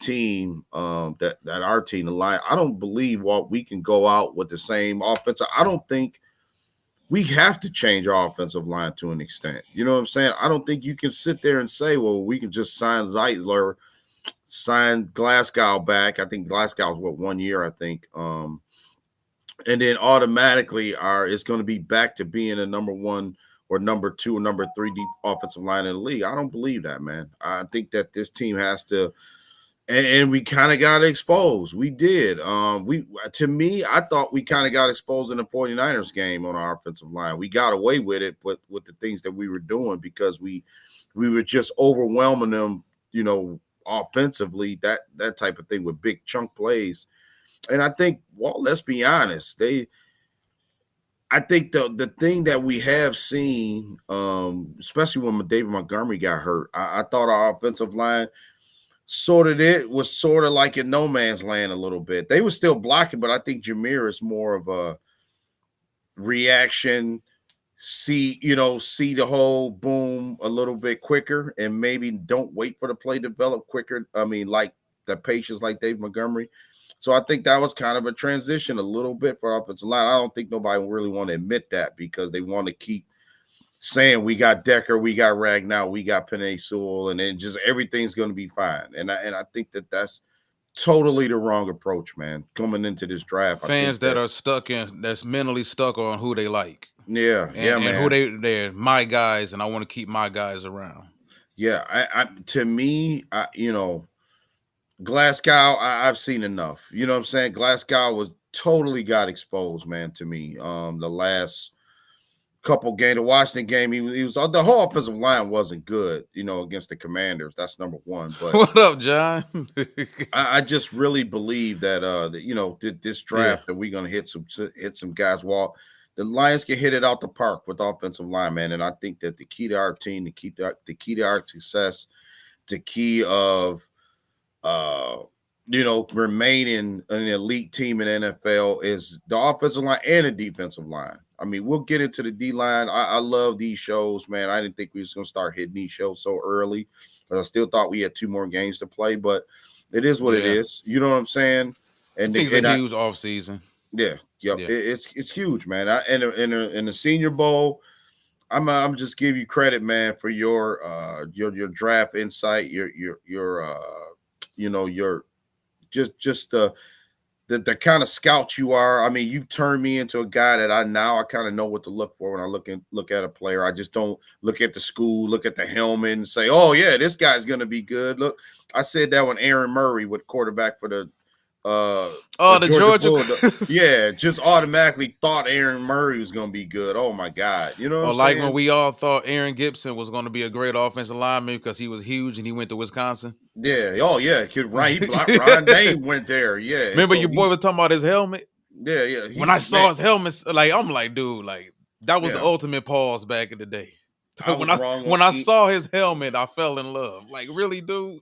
team, that our team, the line, I don't believe we can go out with the same offensive. I don't think we have to change our offensive line to an extent. You know what I'm saying? I don't think you can sit there and say, well, we can just sign Zeitler, sign Glasgow back. I think Glasgow's 1 year, I think. And then automatically it's going to be back to being a number one or number two or number three deep offensive line in the league. I don't believe that, man. I think that this team has to, and we kind of got exposed. We did. To me, I thought we kind of got exposed in the 49ers game on our offensive line. We got away with it, but with the things that we were doing because we were just overwhelming them, offensively, that type of thing with big chunk plays. And I think, well, let's be honest, I think the thing that we have seen, especially when David Montgomery got hurt, I thought our offensive line was sort of like in no man's land a little bit. They were still blocking, but I think Jameer is more of a reaction, see the whole boom a little bit quicker and maybe don't wait for the play to develop quicker. I mean, like the patience like Dave Montgomery. So I think that was kind of a transition a little bit for offensive line. I don't think nobody really want to admit that because they want to keep saying we got Decker, we got Ragnow, we got Penei Sewell, and then just everything's going to be fine. And I think that's totally the wrong approach, man, coming into this draft. Fans that's mentally stuck on who they like. Yeah, man. And who they're my guys, and I want to keep my guys around. Yeah, to me, Glasgow, I've seen enough. You know what I'm saying? Glasgow totally got exposed, man, to me. The last couple games, the Washington game, he was the whole offensive line wasn't good, against the Commanders. That's number one. But what up, John? I just really believe that this draft that we're gonna hit some guys. Well, the Lions can hit it out the park with offensive line, man. And I think that the key to our team, the key to our success, the key of remaining an elite team in NFL is the offensive line and the defensive line. I mean, we'll get into the D-line. I love these shows, man. I didn't think we was going to start hitting these shows so early because I still thought we had 2 more games to play, but it is what it is. You know what I'm saying? And it's a huge off season. Yeah. Yep. Yeah. It's huge, man. In the Senior Bowl, I'm just give you credit, man, for your draft insight, your the kind of scout you are. I mean, you've turned me into a guy that I kind of know what to look for when I look at a player. I just don't look at the school, look at the helmet and say, oh yeah, this guy's going to be good. Look, I said that when Aaron Murray was quarterback for the Georgia. Yeah, just automatically thought Aaron Murray was going to be good. Oh my God. You know what I'm like saying? When we all thought Aaron Gibson was going to be a great offensive lineman because he was huge and he went to Wisconsin. Yeah. Oh yeah. Ryan Dame went there. Yeah. Remember your boy was talking about his helmet? Yeah. Yeah. When I saw his helmet, I'm like, dude, that was the ultimate pause back in the day. When I saw his helmet, I fell in love. Like, really, dude?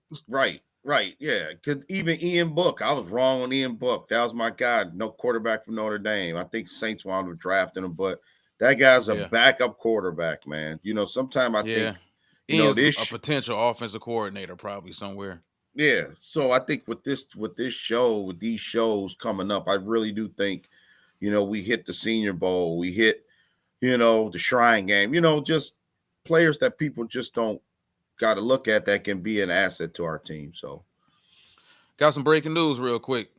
Right, yeah. Because even Ian Book, I was wrong on Ian Book. That was my guy, no quarterback from Notre Dame. I think Saints wound up drafting him, but that guy's a backup quarterback, man. Sometimes I think Ian's a potential offensive coordinator probably somewhere. Yeah. So I think with these shows coming up, I really do think, we hit the Senior Bowl, we hit, the Shrine Game, just players that people just don't got to look at that can be an asset to our team. So got some breaking news real quick.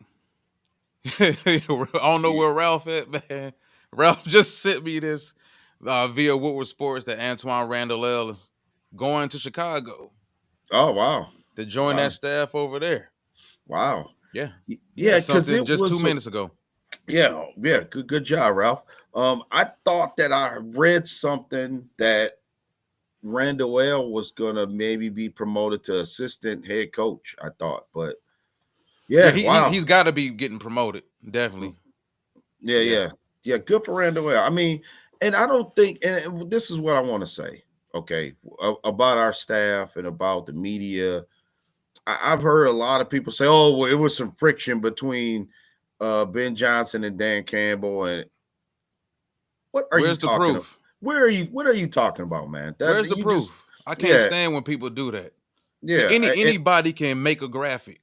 I don't know where Ralph at, man. Ralph just sent me this via Woodward Sports that Antoine Randall is going to Chicago. Oh, wow. To join that staff over there. Wow. Yeah. Yeah, because it just 2 minutes ago. Yeah. Good job, Ralph. I thought that I read something that Randall was gonna maybe be promoted to assistant head coach. I thought, but he's got to be getting promoted, definitely. Yeah. Good for Randall. I mean, and I don't think, and this is what I want to say, okay, about our staff and about the media. I've heard a lot of people say, "Oh, well, it was some friction between Ben Johnson and Dan Campbell." And where's the proof? What are you talking about, man? Where's the proof? I can't stand when people do that. Yeah. Anybody can make a graphic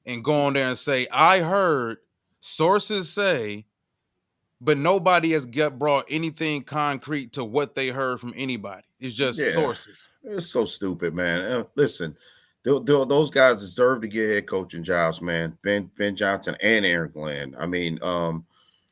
and go on there and say, I heard sources say, but nobody has brought anything concrete to what they heard from anybody. It's just Yeah, sources. it's so stupid, man. Listen, those guys deserve to get head coaching jobs, man. Ben Johnson and Aaron Glenn. I mean,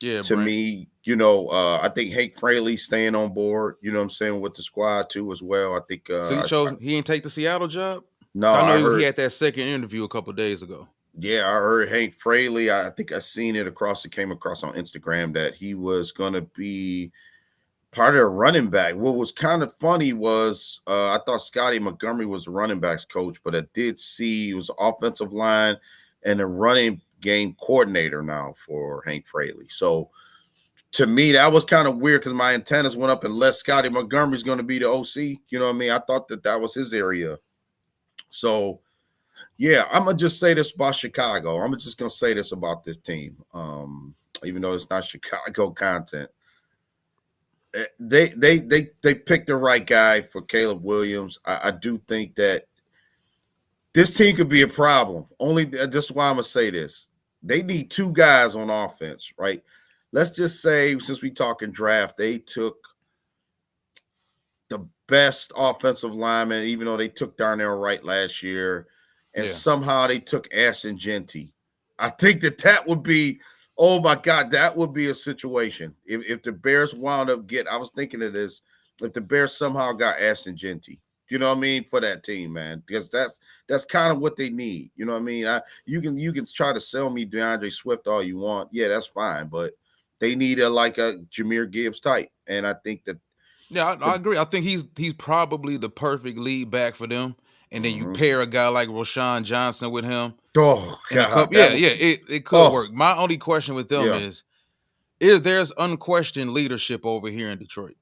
Yeah, to Brent. me, I think Hank Fraley staying on board, you know what I'm saying, with the squad too as well. I think So he ain't take the Seattle job? no, I I know he heard, had that second interview a couple of days ago. yeah, I heard Hank Fraley. I think I seen it came across on Instagram that he was gonna be part of the running back. What was kind of funny was I thought Scotty Montgomery was the running backs coach, but I did see he was offensive line and a running game coordinator now for Hank Fraley. So to me, that was kind of weird because my antennas went up unless Scotty Montgomery's going to be the OC. You know what I mean? I thought that was his area. So, yeah, I'm going to just say this about Chicago. I'm just going to say this about this team, even though it's not Chicago content. They picked the right guy for Caleb Williams. I do think that this team could be a problem. Only this is why I'm going to say this. They need two guys on offense, right? Let's just say, since we talking draft, they took the best offensive lineman, even though they took Darnell Wright last year, and somehow they took Ashton Jeanty. I think that would be, oh my God, that would be a situation. If the Bears wound up I was thinking of this, if the Bears somehow got Ashton Jeanty, you know what I mean, for that team, man, because that's kind of what they need. You know what I mean? You can try to sell me DeAndre Swift all you want. Yeah, that's fine, but they need a Jahmyr Gibbs type, and I think that. Yeah, I agree. I think he's probably the perfect lead back for them. And then you Mhm. pair a guy like Roschon Johnson with him. Oh God, it could work. My only question with them is there's unquestioned leadership over here in Detroit.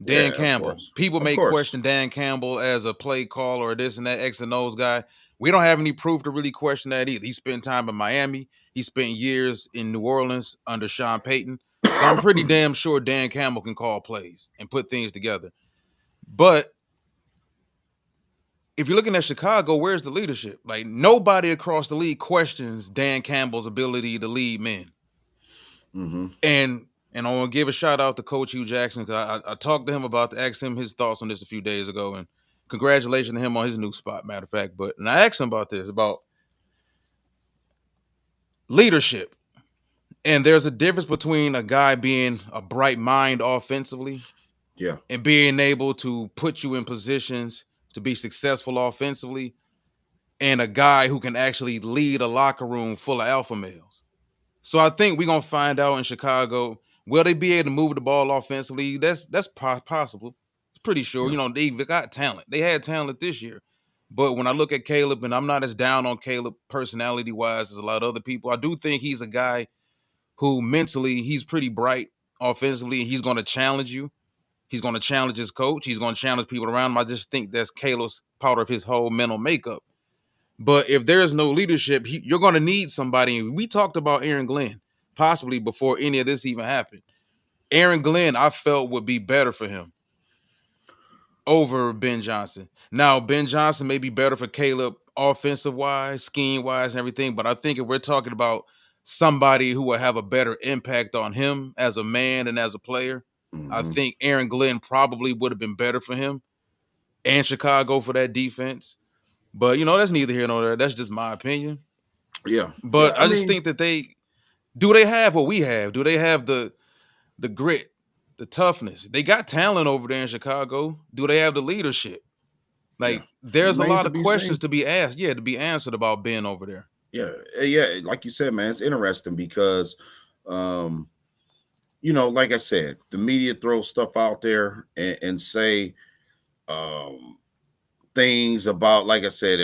Dan Campbell. People may question Dan Campbell as a play call or this and that X and O's guy. We don't have any proof to really question that either. He spent time in Miami. He spent years in New Orleans under Sean Payton. So I'm pretty damn sure Dan Campbell can call plays and put things together. But if you're looking at Chicago, where's the leadership? Like, nobody across the league questions Dan Campbell's ability to lead men. Mm-hmm. And I want to give a shout out to Coach Hugh Jackson, because I talked to him asked him his thoughts on this a few days ago, and congratulations to him on his new spot, matter of fact. And I asked him about leadership. And there's a difference between a guy being a bright mind offensively, and being able to put you in positions to be successful offensively, and a guy who can actually lead a locker room full of alpha males. So I think we're gonna find out in Chicago, will they be able to move the ball offensively? That's possible. It's pretty sure. Yeah. They've got talent. They had talent this year. But when I look at Caleb, and I'm not as down on Caleb personality-wise as a lot of other people, I do think he's a guy who mentally, he's pretty bright offensively, and he's going to challenge you. He's going to challenge his coach. He's going to challenge people around him. I just think that's Caleb's part of his whole mental makeup. But if there is no leadership, you're going to need somebody. We talked about Aaron Glenn possibly before any of this even happened. Aaron Glenn, I felt, would be better for him over Ben Johnson. Now, Ben Johnson may be better for Caleb offensive-wise, scheme-wise, and everything, but I think if we're talking about somebody who will have a better impact on him as a man and as a player, I think Aaron Glenn probably would have been better for him and Chicago for that defense. But, that's neither here nor there. That's just my opinion. Yeah. But I just think that they have what we have? Do they have the grit, the toughness? They got talent over there in Chicago. Do they have the leadership? There's a lot of questions to be asked. Yeah, to be answered about Ben over there. Yeah. Like you said, man, it's interesting because, like I said, the media throws stuff out there and say things about, like I said,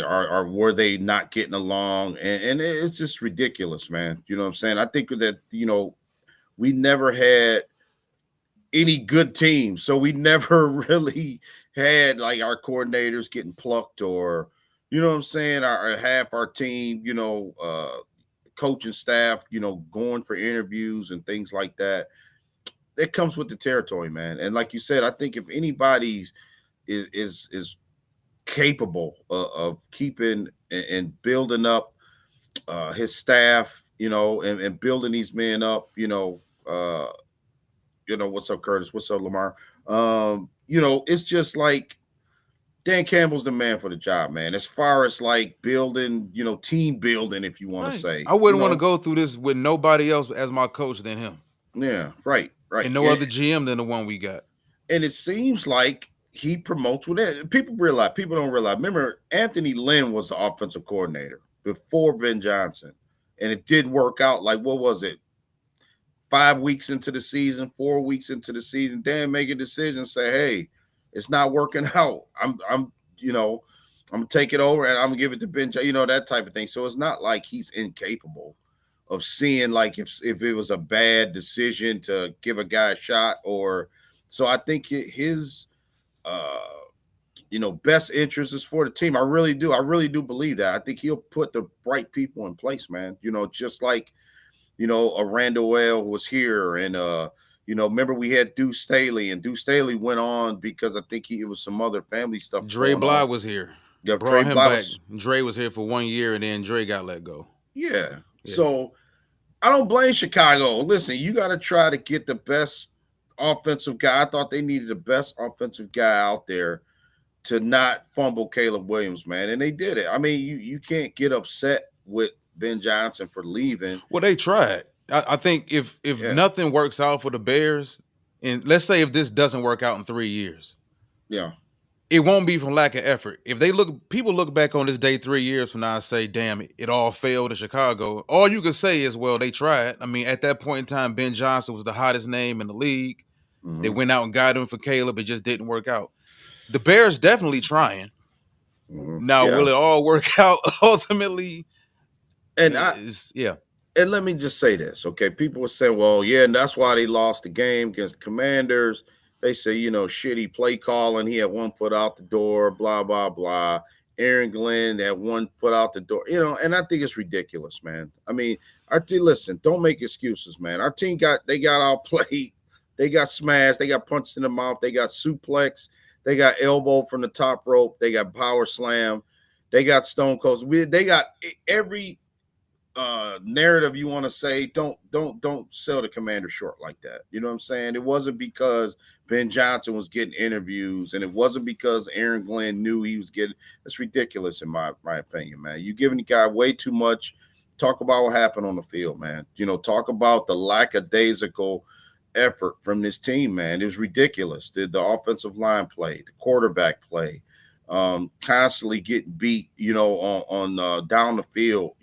were they not getting along? And it's just ridiculous, man. You know what I'm saying? I think that, we never had any good team. So we never really had our coordinators getting plucked, or, you know what I'm saying, our half our team, coaching staff, going for interviews and things like that. It comes with the territory, man. And like you said, I think if anybody's is capable of keeping and building up his staff, and building these men up, what's up, Curtis? What's up, Lamar? It's just like Dan Campbell's the man for the job, man. As far as like building, team building, if you want to Right. say, I wouldn't want to go through this with nobody else as my coach than him. Yeah, right. And no other GM than the one we got. And it seems like he promotes with it. People don't realize. Remember, Anthony Lynn was the offensive coordinator before Ben Johnson. And it didn't work out. Like, what was it? 5 weeks into the season, 4 weeks into the season, Dan make a decision, say, hey, it's not working out. I'm gonna take it over and I'm gonna give it to Ben, that type of thing. So it's not like he's incapable of seeing like if it was a bad decision to give a guy a shot. Or so I think his best interest is for the team. I really do believe that. I think he'll put the right people in place, man. Just like a Randall Well was here, and remember we had Deuce Staley, and Deuce Staley went on because I think it was some other family stuff. Dre Bly was here. Yeah, brought him back. Dre was here for 1 year, and then Dre got let go. Yeah. So I don't blame Chicago. Listen, you got to try to get the best offensive guy. I thought they needed the best offensive guy out there to not fumble Caleb Williams, man, and they did it. I mean, you can't get upset with Ben Johnson for leaving. Well, they tried. I think if nothing works out for the Bears, and let's say if this doesn't work out in 3 years, it won't be from lack of effort. If people look back on this day 3 years from now and say, damn, it all failed in Chicago, all you can say is, well, they tried. I mean, at that point in time, Ben Johnson was the hottest name in the league. Mm-hmm. They went out and got him for Caleb. It just didn't work out. The Bears definitely trying. Mm-hmm. Now, will it all work out ultimately? And and let me just say this, okay? People were saying, well, yeah, and that's why they lost the game against the Commanders. They say, shitty play calling. He had 1 foot out the door, blah, blah, blah. Aaron Glenn had 1 foot out the door, and I think it's ridiculous, man. I mean, our team, listen, don't make excuses, man. Our team got outplayed. They got smashed. They got punched in the mouth. They got suplex. They got elbow from the top rope. They got power slam. They got stone cold. They got every narrative you want to say. Don't sell the Commander short like that. You know what I'm saying? It wasn't because Ben Johnson was getting interviews, and it wasn't because Aaron Glenn knew he was getting. That's ridiculous in my opinion, man. You giving the guy way too much. Talk about what happened on the field, man. Talk about the lackadaisical effort from this team, man. It was ridiculous. The offensive line play, the quarterback play, constantly getting beat, on down the field,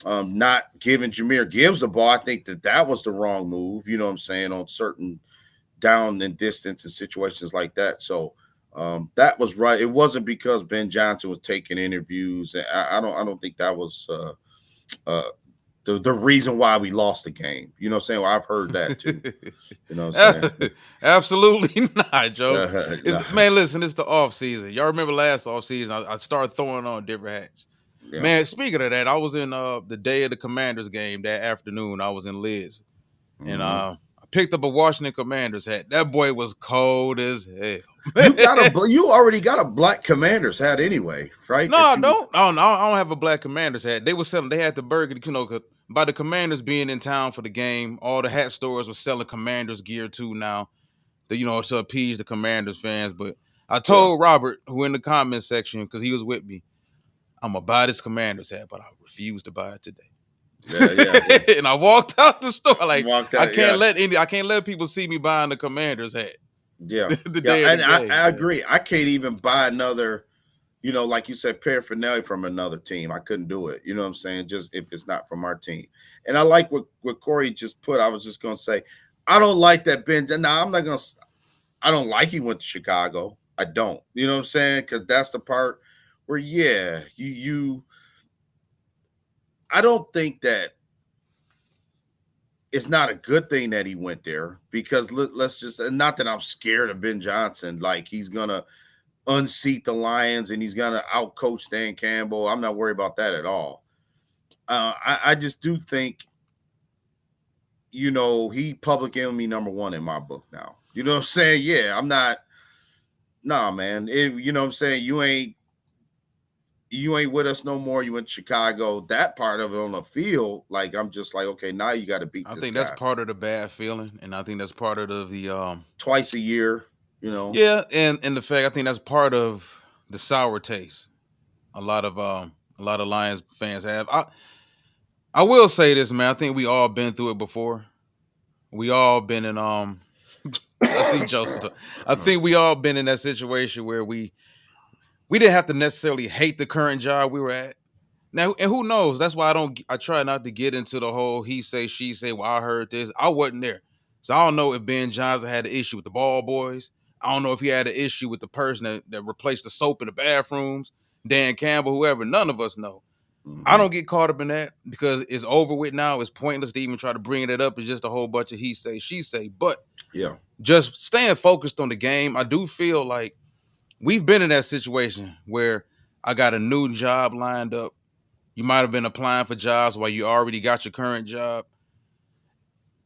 not giving Jahmyr Gibbs the ball. I think that was the wrong move, you know what I'm saying, on certain down and distance and situations like that. So that was right. It wasn't because Ben Johnson was taking interviews. I don't think that was the reason why we lost the game. You know what I'm saying? Well, I've heard that too. You know what I'm saying? Absolutely not, Joe. Man, listen, it's the off season. Y'all remember last off season, I started throwing on different hats. Yeah. Man, speaking of that, I was in the day of the Commanders game that afternoon. I was in Liz. Mm-hmm. And I picked up a Washington Commanders hat. That boy was cold as hell. You already got a black Commanders hat anyway, right? No, I don't have a black Commanders hat. They were selling. They had the burger, by the Commanders being in town for the game. All the hat stores were selling Commanders gear too now, to appease the Commanders fans. But I told Robert, who in the comment section, because he was with me, I'm gonna buy this Commanders hat, but I refuse to buy it today. Yeah. And I walked out the store like I can't let people see me buying the Commanders hat. Yeah, I agree. I can't even buy another, like you said, paraphernalia from another team. I couldn't do it. You know what I'm saying? Just if it's not from our team. And I like what Corey just put. I was just gonna say, I don't like that Ben. Now I don't like he went to Chicago. I don't. You know what I'm saying? Because that's the part where I don't think that it's not a good thing that he went there, because let's just, not that I'm scared of Ben Johnson, like he's going to unseat the Lions and he's going to outcoach Dan Campbell. I'm not worried about that at all. I just do think, he public enemy number one in my book now. You know what I'm saying? Yeah, I'm not. Nah, man. You know what I'm saying? you ain't with us no more. You in Chicago. That part of it on the field, like I'm just like, okay, now you got to beat I this think that's guy part of the bad feeling, and I think that's part of the twice a year. You know. yeah, and the fact I think that's part of the sour taste. A lot of Lions fans have. I will say this, man. I think we all been through it before. We all been in I see Joseph. I think we all been in that situation where we didn't have to necessarily hate the current job we were at. Now, and who knows? That's why I try not to get into the whole he say, she say, well, I heard this. I wasn't there. So I don't know if Ben Johnson had an issue with the ball boys. I don't know if he had an issue with the person that replaced the soap in the bathrooms, Dan Campbell, whoever. None of us know. I don't get caught up in that because it's over with now. It's pointless to even try to bring it up. It's just a whole bunch of he say, she say. But Yeah. just staying focused on the game, I do feel like we've been in that situation where I got a new job lined up. You might have been applying for jobs while you already got your current job.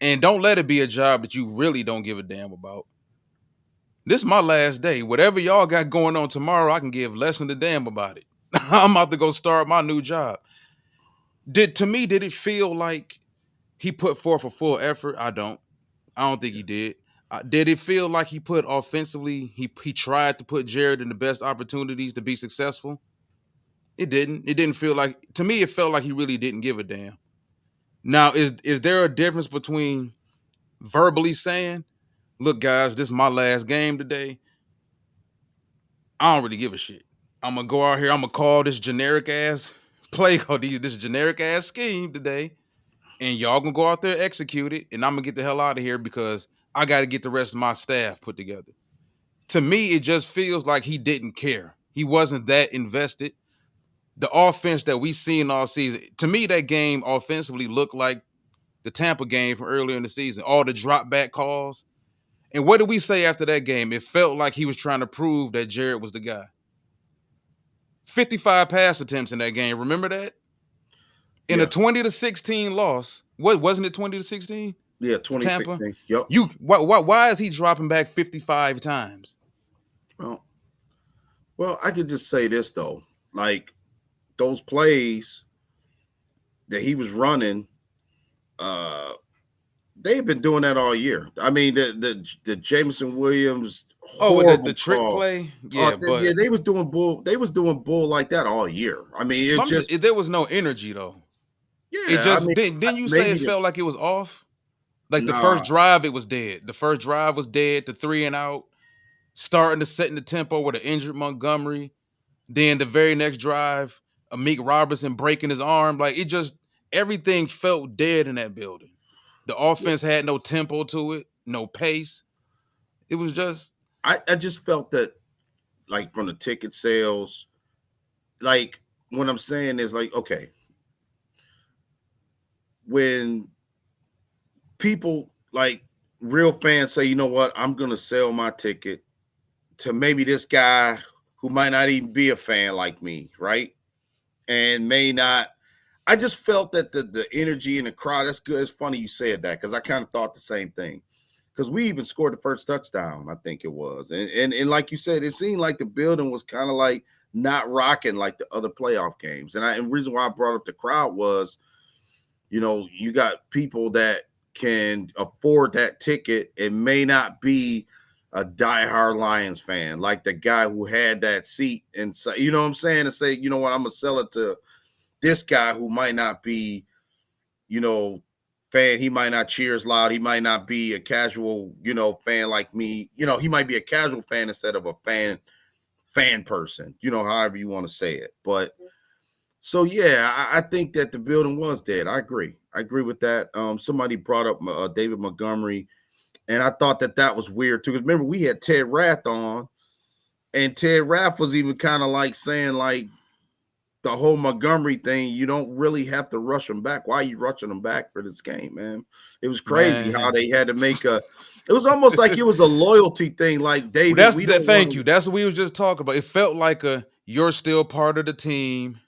And don't let it be a job that you really don't give a damn about. This is my last day. Whatever y'all got going on tomorrow, I can give less than a damn about it. I'm about to go start my new job. Did it feel like he put forth a full effort? I don't think he did. Did it feel like he put offensively? He tried to put Jared in the best opportunities to be successful. It didn't. It didn't feel like, to me, it felt like he really didn't give a damn. Now, is there a difference between verbally saying, look, guys, this is my last game today. I don't really give a shit. I'm gonna go out here, I'm gonna call this generic ass play called this generic ass scheme today. And y'all gonna go out there, execute it, and I'm gonna get the hell out of here because I gotta get the rest of my staff put together. To me, it just feels like he didn't care. He wasn't that invested. The offense that we seen all season, to me, that game offensively looked like the Tampa game from earlier in the season. All the drop back calls. And what did we say after that game? It felt like he was trying to prove that Jared was the guy. 55 pass attempts in that game. Remember that? In a 20-16 loss. What wasn't it 20-16? Yeah, 2016. Tampa. Yep. Why is he dropping back 55 times? Well, I could just say this though. Like those plays that he was running, they've been doing that all year. I mean, the Jameson Williams. The trick play, but yeah, they was doing bull. They was doing bull like that all year. I mean, there was no energy though. Yeah, it just didn't you say it felt like it was off? Like the first drive, it was dead. The first drive was dead. The 3 and out, starting to set in the tempo with an injured Montgomery. Then the very next drive, Amik Robertson breaking his arm. Like it just everything felt dead in that building. The offense had no tempo to it, no pace. It was just. I just felt that, like from the ticket sales, like what I'm saying is like, okay, when people like real fans say, you know what, I'm going to sell my ticket to maybe this guy who might not even be a fan like me, right? And may not. I just felt that the energy in the crowd, that's good. It's funny you said that because I kind of thought the same thing. Because we even scored the first touchdown, I think it was. And like you said, it seemed like the building was kind of like not rocking like the other playoff games. And the reason why I brought up the crowd was, you know, you got people that can afford that ticket and may not be a diehard Lions fan, like the guy who had that seat and say, you know what I'm saying? And say, you know what, I'm going to sell it to this guy who might not be, you know, fan. He might not cheer as loud. He might not be a casual, you know, fan like me. You know, he might be a casual fan instead of a fan person, you know, however you want to say it. But so, yeah, I think that the building was dead. I agree with that. Somebody brought up David Montgomery, and I thought that was weird too. Because remember, we had Ted Rath on, and Ted Rath was even kind of like saying like, the whole Montgomery thing, you don't really have to rush them back. Why are you rushing them back for this game, man? It was crazy how they had to make it was almost like it was a loyalty thing. Like, David, thank you. That's what we was just talking about. It felt like you're still part of the team.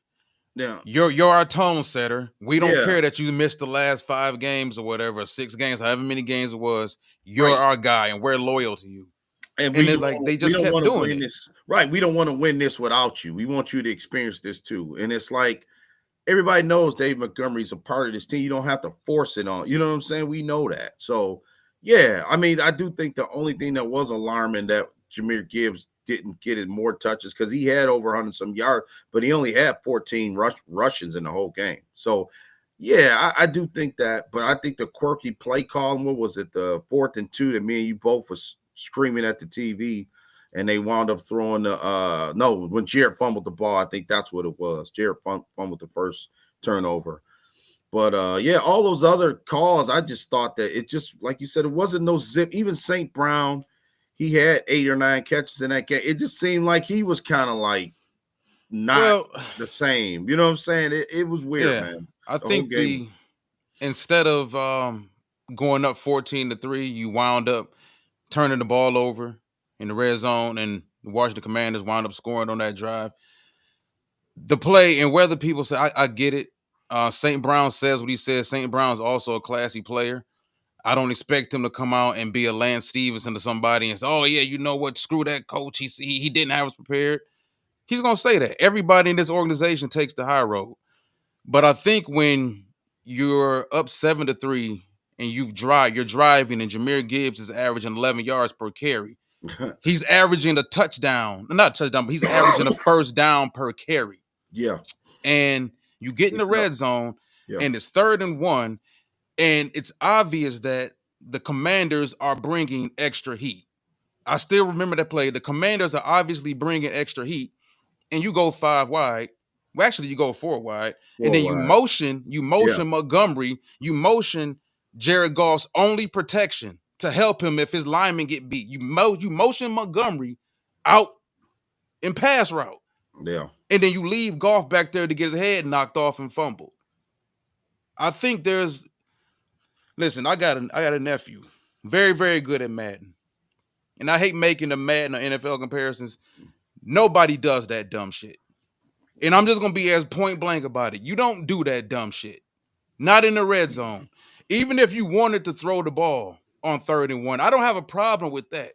Yeah. You're our tone setter. We don't care that you missed the last 5 games or whatever, 6 games, however many games it was. You're our guy, and we're loyal to you. And And it's like they we just don't kept want to doing win it. this. Right. We don't want to win this without you. We want you to experience this too. And it's like everybody knows Dave Montgomery's a part of this team. You don't have to force it on. You know what I'm saying? We know that. So yeah, I mean, I do think the only thing that was alarming that Jahmyr Gibbs didn't get it more touches because he had over 100 some yards, but he only had 14 Russians in the whole game. So yeah, I do think that, but I think the quirky play call, what was it, the 4th and 2 that me and you both was screaming at the TV, and they wound up throwing the no, when Jared fumbled the ball, I think that's what it was. Jared fumbled the first turnover. But yeah, all those other calls, I just thought that it just, like you said, it wasn't no zip. Even St. Brown, he had 8 or 9 catches in that game. It just seemed like he was kind of like not the same. You know what I'm saying? It was weird, yeah, man. I The whole think game. instead of going up 14-3, you wound up turning the ball over in the red zone, and the Washington Commanders wound up scoring on that drive. The play, and whether people say, I get it. St. Brown says what he says. St. Brown's also a classy player. I don't expect him to come out and be a Lance Stevenson to somebody and say, "Oh yeah, you know what? Screw that coach. He didn't have us prepared." He's gonna say that. Everybody in this organization takes the high road. But I think when you're up 7-3 and you're driving, and Jahmyr Gibbs is averaging 11 yards per carry. He's averaging a touchdown, not a touchdown, but he's averaging a first down per carry. Yeah. And you get in the red zone, Yeah. and it's 3rd and 1, and it's obvious that the Commanders are bringing extra heat. I still remember that play. The Commanders are obviously bringing extra heat, and you go 5 wide. Well, actually, you go 4 wide, and then you motion Montgomery, you motion Jared Goff's only protection to help him if his linemen get beat. You motion Montgomery out in pass route. Yeah. And then you leave Goff back there to get his head knocked off and fumbled. I think listen, I got a nephew, very, very good at Madden. And I hate making the Madden or NFL comparisons. Nobody does that dumb shit. And I'm just going to be as point blank about it. You don't do that dumb shit. Not in the red zone. Even if you wanted to throw the ball on 3rd and 1, I don't have a problem with that.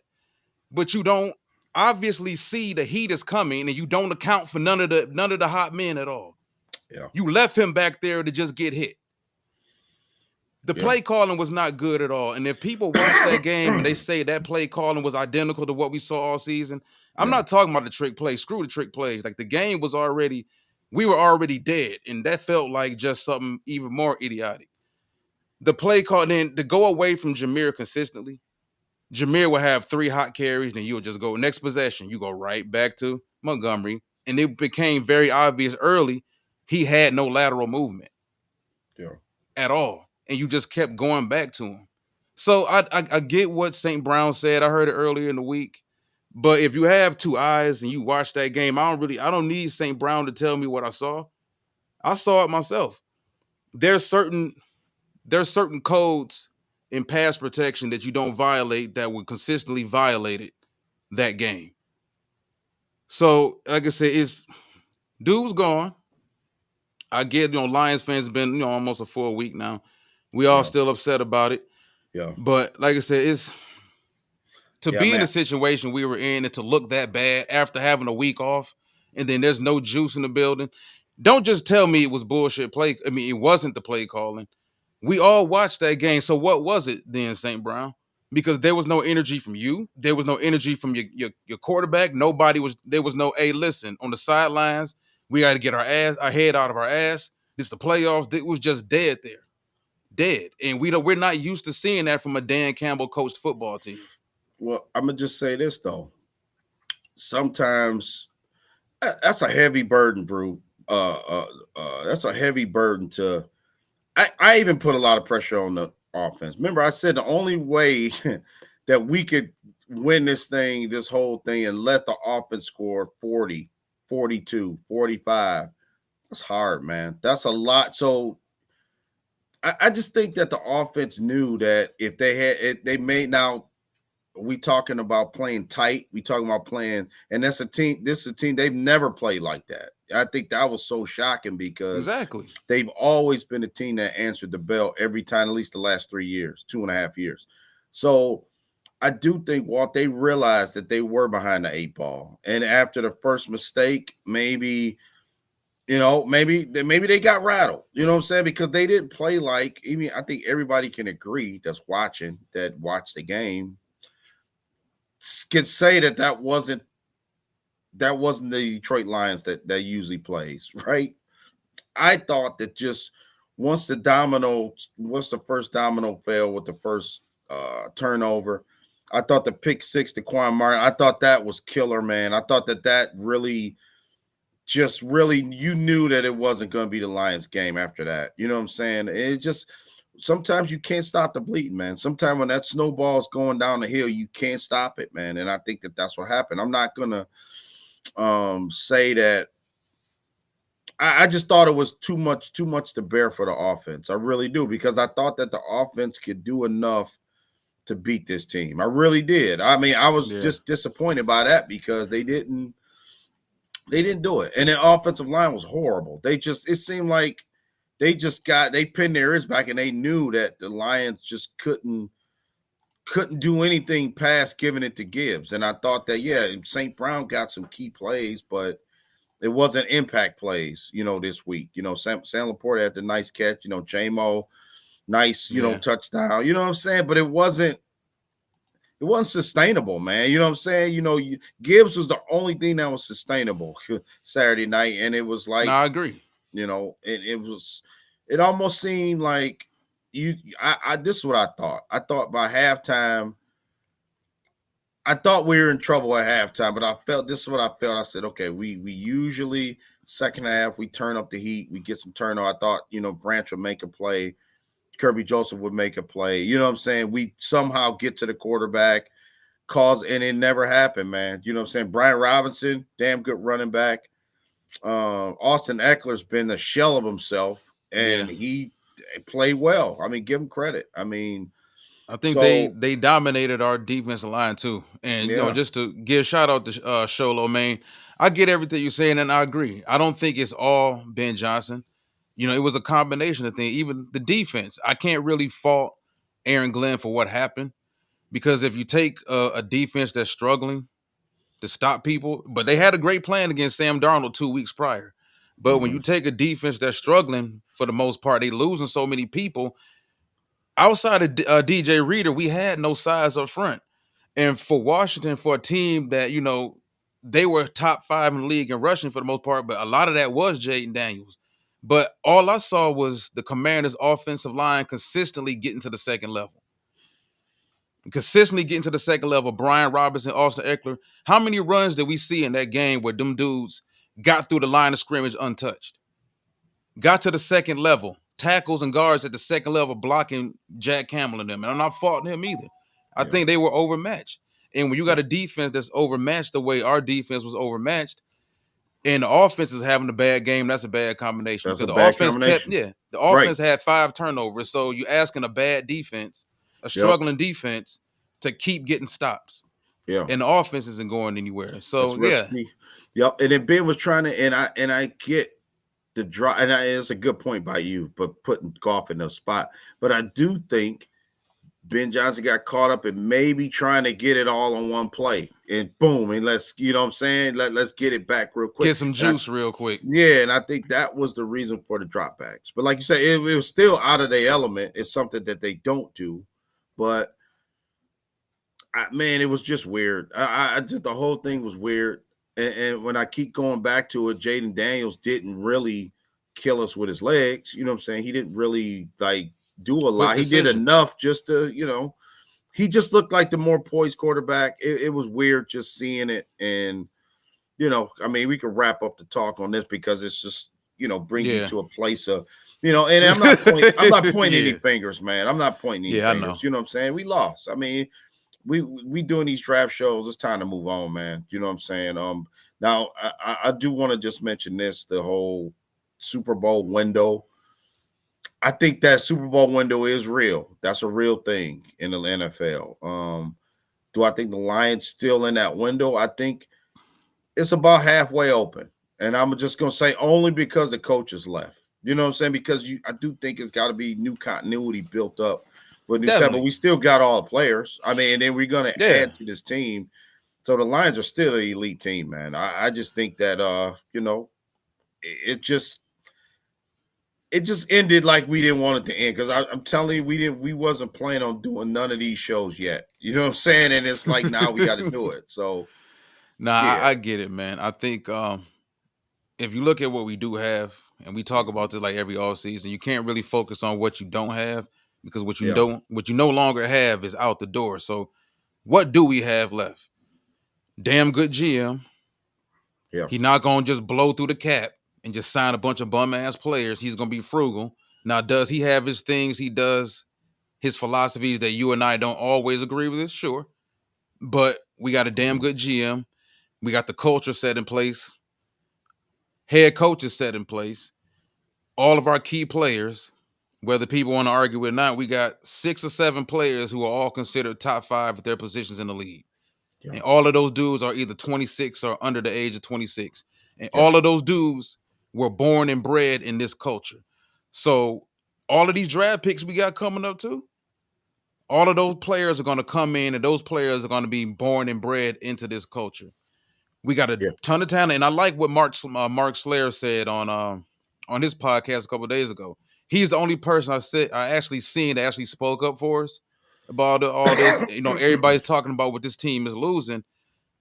But you don't obviously see the heat is coming, and you don't account for none of the hot men at all. Yeah. You left him back there to just get hit. The play calling was not good at all. And if people watch that game and they say that play calling was identical to what we saw all season, I'm not talking about the trick play. Screw the trick plays. Like, the game was we were already dead. And that felt like just something even more idiotic. The play call, then to go away from Jahmyr consistently, Jahmyr will have 3 hot carries, then you'll just go next possession. You go right back to Montgomery. And it became very obvious early he had no lateral movement at all. And you just kept going back to him. So I get what St. Brown said. I heard it earlier in the week. But if you have 2 eyes and you watch that game, I don't need St. Brown to tell me what I saw. I saw it myself. There's certain codes in pass protection that you don't violate that were consistently violated that game. So, like I said, dude's gone. I get, Lions fans have been, almost a full week now. We all still upset about it. Yeah. But like I said, it's to be man. in the situation we were in and to look that bad after having a week off, and then there's no juice in the building. Don't just tell me it was bullshit play. I mean, it wasn't the play calling. We all watched that game. So what was it then, St. Brown? Because there was no energy from you. There was no energy from your quarterback. There was no, hey, listen, on the sidelines, we got to get our head out of our ass. This is the playoffs. It was just dead there. Dead. And we're not used to seeing that from a Dan Campbell coached football team. Well, I'm gonna just say this though. Sometimes that's a heavy burden, Brew. That's a heavy burden to. I even put a lot of pressure on the offense. Remember, I said the only way that we could win this whole thing, and let the offense score 40, 42, 45. That's hard, man. That's a lot. So I just think that the offense knew that if they had it, they may now. We talking about playing tight. We talking about playing, and that's a team. This is a team they've never played like that. I think that was so shocking because they've always been a team that answered the bell every time, at least the last 3 years, 2.5 years. So I do think, Walt, they realized that they were behind the 8 ball. And after the first mistake, maybe, maybe they got rattled. You know what I'm saying? Because they didn't play like, even I think everybody can agree that's watching, that watched the game, can say that wasn't the Detroit Lions that usually plays, right? I thought that just once the first domino fell with the first turnover, I thought the pick six to Quan Martin, I thought that was killer, man. I thought that really, you knew that it wasn't going to be the Lions game after that. You know what I'm saying? It just, sometimes you can't stop the bleeding, man. Sometimes when that snowball's going down the hill, you can't stop it, man. And I think that's what happened. I'm not going to say that. I just thought it was too much to bear for the offense. I really do, because I thought that the offense could do enough to beat this team. I really did. I mean, I was just disappointed by that because they didn't do it. And the offensive line was horrible. It seemed like they pinned their ears back and they knew that the Lions just couldn't do anything past giving it to Gibbs. And I thought that, St. Brown got some key plays, but it wasn't impact plays, this week. Sam Laporta had the nice catch, J-Mo, nice, touchdown. You know what I'm saying? But it wasn't sustainable, man. You know what I'm saying? Gibbs was the only thing that was sustainable Saturday night. And it was like, no, I agree. It almost seemed like this is what I thought. I thought by halftime, I thought we were in trouble at halftime, but this is what I felt. I said, okay, we usually second half, we turn up the heat, we get some turnover. I thought, Branch would make a play, Kirby Joseph would make a play. You know what I'm saying? We somehow get to the quarterback, and it never happened, man. You know what I'm saying? Brian Robinson, damn good running back. Austin Eckler's been a shell of himself, and he played well. I mean, give him credit. I mean, I think they dominated our defensive line too. And just to give a shout out to Sholo, man, I get everything you're saying, and I agree. I don't think it's all Ben Johnson. It was a combination of things. Even the defense, I can't really fault Aaron Glenn for what happened, because if you take a defense that's struggling to stop people, but they had a great plan against Sam Darnold 2 weeks prior. But when you take a defense that's struggling, for the most part, they losing so many people. Outside of DJ Reader, we had no size up front. And for Washington, for a team that, they were top 5 in the league in rushing for the most part, but a lot of that was Jaden Daniels. But all I saw was the Commanders' offensive line consistently getting to the second level. Brian Robinson, Austin Eckler. How many runs did we see in that game where them dudes got through the line of scrimmage untouched? Got to the second level. Tackles and guards at the second level blocking Jack Campbell and them. And I'm not faulting him either. I think they were overmatched. And when you got a defense that's overmatched the way our defense was overmatched, and the offense is having a bad game, that's a bad combination. That's a bad combination. The offense had 5 turnovers. So you're asking a bad defense, a struggling defense, to keep getting stops. Yeah. And the offense isn't going anywhere. So Yep. And then Ben was trying to, and I get the draw, and it's a good point by you, but putting Goff in the spot. But I do think Ben Johnson got caught up in maybe trying to get it all on one play, and boom, and let's get it back real quick. Get some juice real quick. Yeah, and I think that was the reason for the dropbacks. But like you said, it was still out of their element. It's something that they don't do. But it was just weird. I just, the whole thing was weird. And when I keep going back to it, Jaden Daniels didn't really kill us with his legs. You know what I'm saying? He didn't really do a lot. He did enough just to, he just looked like the more poised quarterback. It was weird just seeing it. And, we could wrap up the talk on this because it's just, bring you to a place of, and I'm not pointing any fingers, man. I'm not pointing any fingers. I know. You know what I'm saying? We lost. I mean, we doing these draft shows. It's time to move on, man. You know what I'm saying? Now I do want to just mention this, the whole Super Bowl window. I think that Super Bowl window is real. That's a real thing in the NFL. Do I think the Lions still in that window? I think it's about halfway open. And I'm just going to say only because the coaches left. You know what I'm saying? Because I do think it's got to be new continuity built up But Definitely. we still got all the players. I mean, and then we're gonna Yeah. add to this team. So the Lions are still an elite team, man. I just think that it just ended like we didn't want it to end, because I'm telling you, we wasn't planning on doing none of these shows yet. You know what I'm saying? And it's like now we got to do it. So Nah, yeah, I get it, man. I think if you look at what we do have, and we talk about this like every all season, you can't really focus on what you don't have, because what you yeah, no longer have is out the door. So what do we have left? Damn good GM. yeah, He not gonna just blow through the cap and just sign a bunch of bum ass players. He's gonna be frugal. Now, does he have his things? He does his philosophies that you and I don't always agree with. This, sure, but we got a damn good GM. We got the culture set in place. Head coach is set in place. All of our key players, whether people want to argue it or not, we got 6 or 7 players who are all considered top 5 at their positions in the league. yeah, And all of those dudes are either 26 or under the age of 26. And yeah, all of those dudes were born and bred in this culture. So all of these draft picks we got coming up too, all of those players are going to come in, and those players are going to be born and bred into this culture. We got a yeah. ton of talent, and I like what Mark Slayer said on his podcast a couple of days ago. He's the only person I actually seen that actually spoke up for us about all this. You know, everybody's talking about what this team is losing.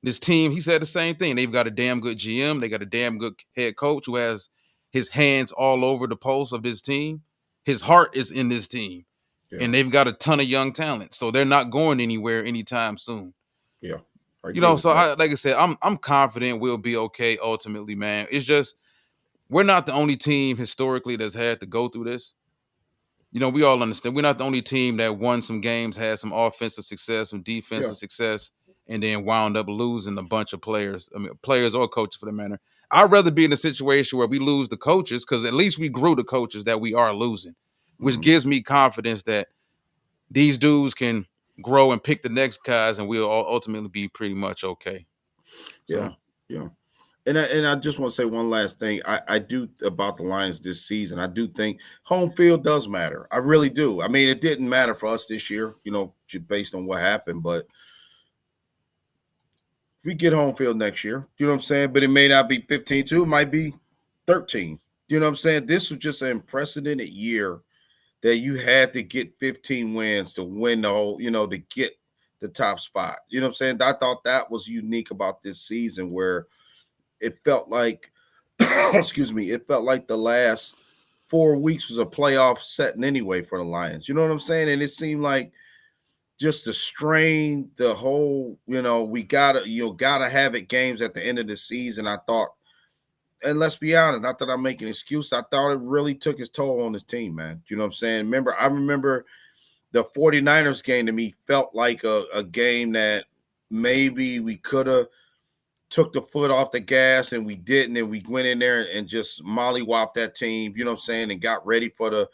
This team, he said the same thing. They've got a damn good GM. They got a damn good head coach who has his hands all over the pulse of this team. His heart is in this team, Yeah. and they've got a ton of young talent. So they're not going anywhere anytime soon. Yeah. You know, so like I said, I'm confident we'll be okay ultimately, man. It's just we're not the only team historically that's had to go through this. You know, we all understand we're not the only team that won some games, had some offensive success, some defensive success, and then wound up losing a bunch of players. I mean, players or coaches for the matter. I'd rather be in a situation where we lose the coaches, because at least we grew the coaches that we are losing, which gives me confidence that these dudes can grow and pick the next guys, and we'll ultimately be pretty much okay. So. Yeah. And I just want to say one last thing. I do about the Lions this season. I do think home field does matter. I really do. I mean, it didn't matter for us this year, you know, based on what happened. But we get home field next year, you know what I'm saying? But it may not be 15-2. It might be 13. You know what I'm saying? This was just an unprecedented year that you had to get 15 wins to win the whole, you know, to get the top spot. You know what I'm saying? I thought that was unique about this season, where it felt like, excuse me, it felt like the last 4 weeks was a playoff setting anyway for the Lions. You know what I'm saying? And it seemed like just the strain, the whole, you know, gotta have it games at the end of the season. I thought, and let's be honest, not that I'm making an excuse, I thought it really took its toll on this team, man. You know what I'm saying? I remember the 49ers game to me felt like a game that maybe we could have took the foot off the gas, and we didn't, and we went in there and just mollywopped that team, you know what I'm saying, and got ready for the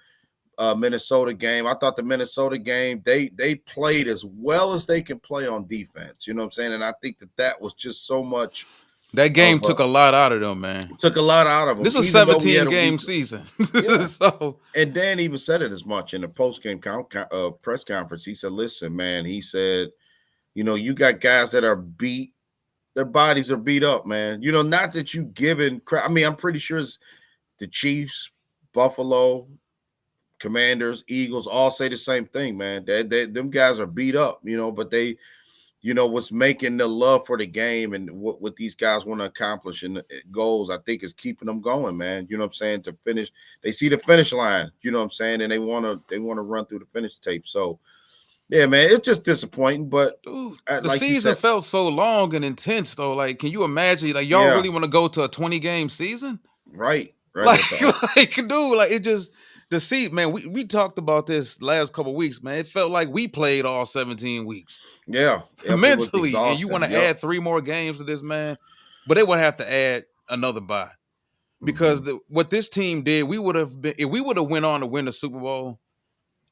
Minnesota game. I thought the Minnesota game, they played as well as they can play on defense, you know what I'm saying, and I think that was just so much. That game took a lot out of them, man. Took a lot out of them. This is a 17-game season. Yeah. So, and Dan even said it as much in the post-game press conference. He said, listen, man, he said, you know, you got guys that are beat. Their bodies are beat up, man. You know, not that you given crap. I mean, I'm pretty sure it's the Chiefs, Buffalo, Commanders, Eagles all say the same thing, man. Them guys are beat up, you know, but they, you know, what's making the love for the game and what these guys want to accomplish and goals, I think, is keeping them going, man. You know what I'm saying? To finish, they see the finish line, you know what I'm saying, and they want to run through the finish tape. So, yeah, man, it's just disappointing. But dude, the like season felt so long and intense, though. Like, can you imagine? Like, y'all really want to go to a 20-game season? Right. Like, dude, like it just. The seat, man, we talked about this last couple of weeks, man. It felt like we played all 17 weeks. Yeah. Mentally. And you want to add 3 more games to this, man. But they would have to add another bye. Because what this team did, we would have been, if we would have went on to win the Super Bowl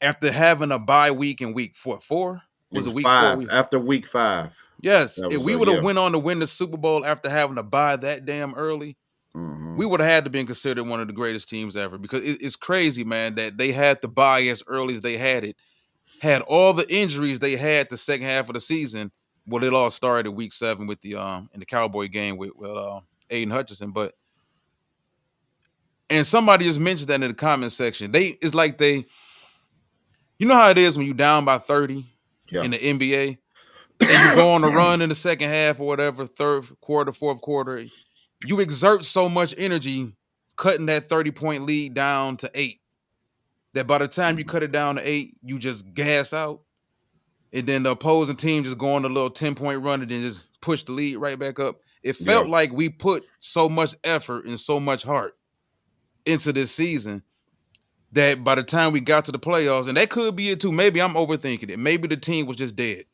after having a bye week in week 4? Was it week 5? After week 5. Yes. If we would have went on to win the Super Bowl after having a bye that damn early, we would have had to been considered one of the greatest teams ever, because it's crazy, man, that they had the bye as early as they had it. had all the injuries they had the second half of the season. Well, it all started week 7 with the in the Cowboy game with Aiden Hutchinson. But and somebody just mentioned that in the comment section. It's like you know how it is when you down by 30 Yeah. in the NBA and you go on a run in the second half or whatever, third quarter, fourth quarter. You exert so much energy cutting that 30-point lead down to 8 that by the time you cut it down to 8, you just gas out. And then the opposing team just go on a little 10-point run and then just push the lead right back up. It felt like we put so much effort and so much heart into this season that by the time we got to the playoffs, and that could be it too. Maybe I'm overthinking it. Maybe the team was just dead.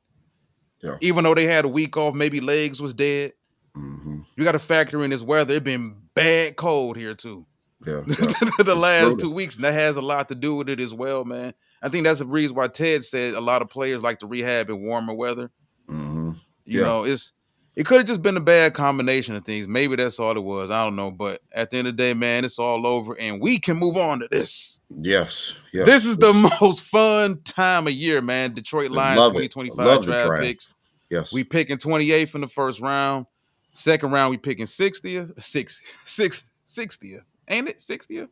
Yeah. Even though they had a week off, maybe legs was dead. Mm-hmm. You got to factor in this weather. It's been bad cold here too. Yeah. The last 2 weeks, and that has a lot to do with it as well, man. I think that's the reason why Ted said a lot of players like to rehab in warmer weather. Mm-hmm. You know, it could have just been a bad combination of things. Maybe that's all it was. I don't know. But at the end of the day, man, it's all over, and we can move on to this. Yes. This is the most fun time of year, man. Detroit Lions 2025 draft picks. Yes. We picking 28th in the first round. Second round, we picking 60th. 60th. Ain't it 60th?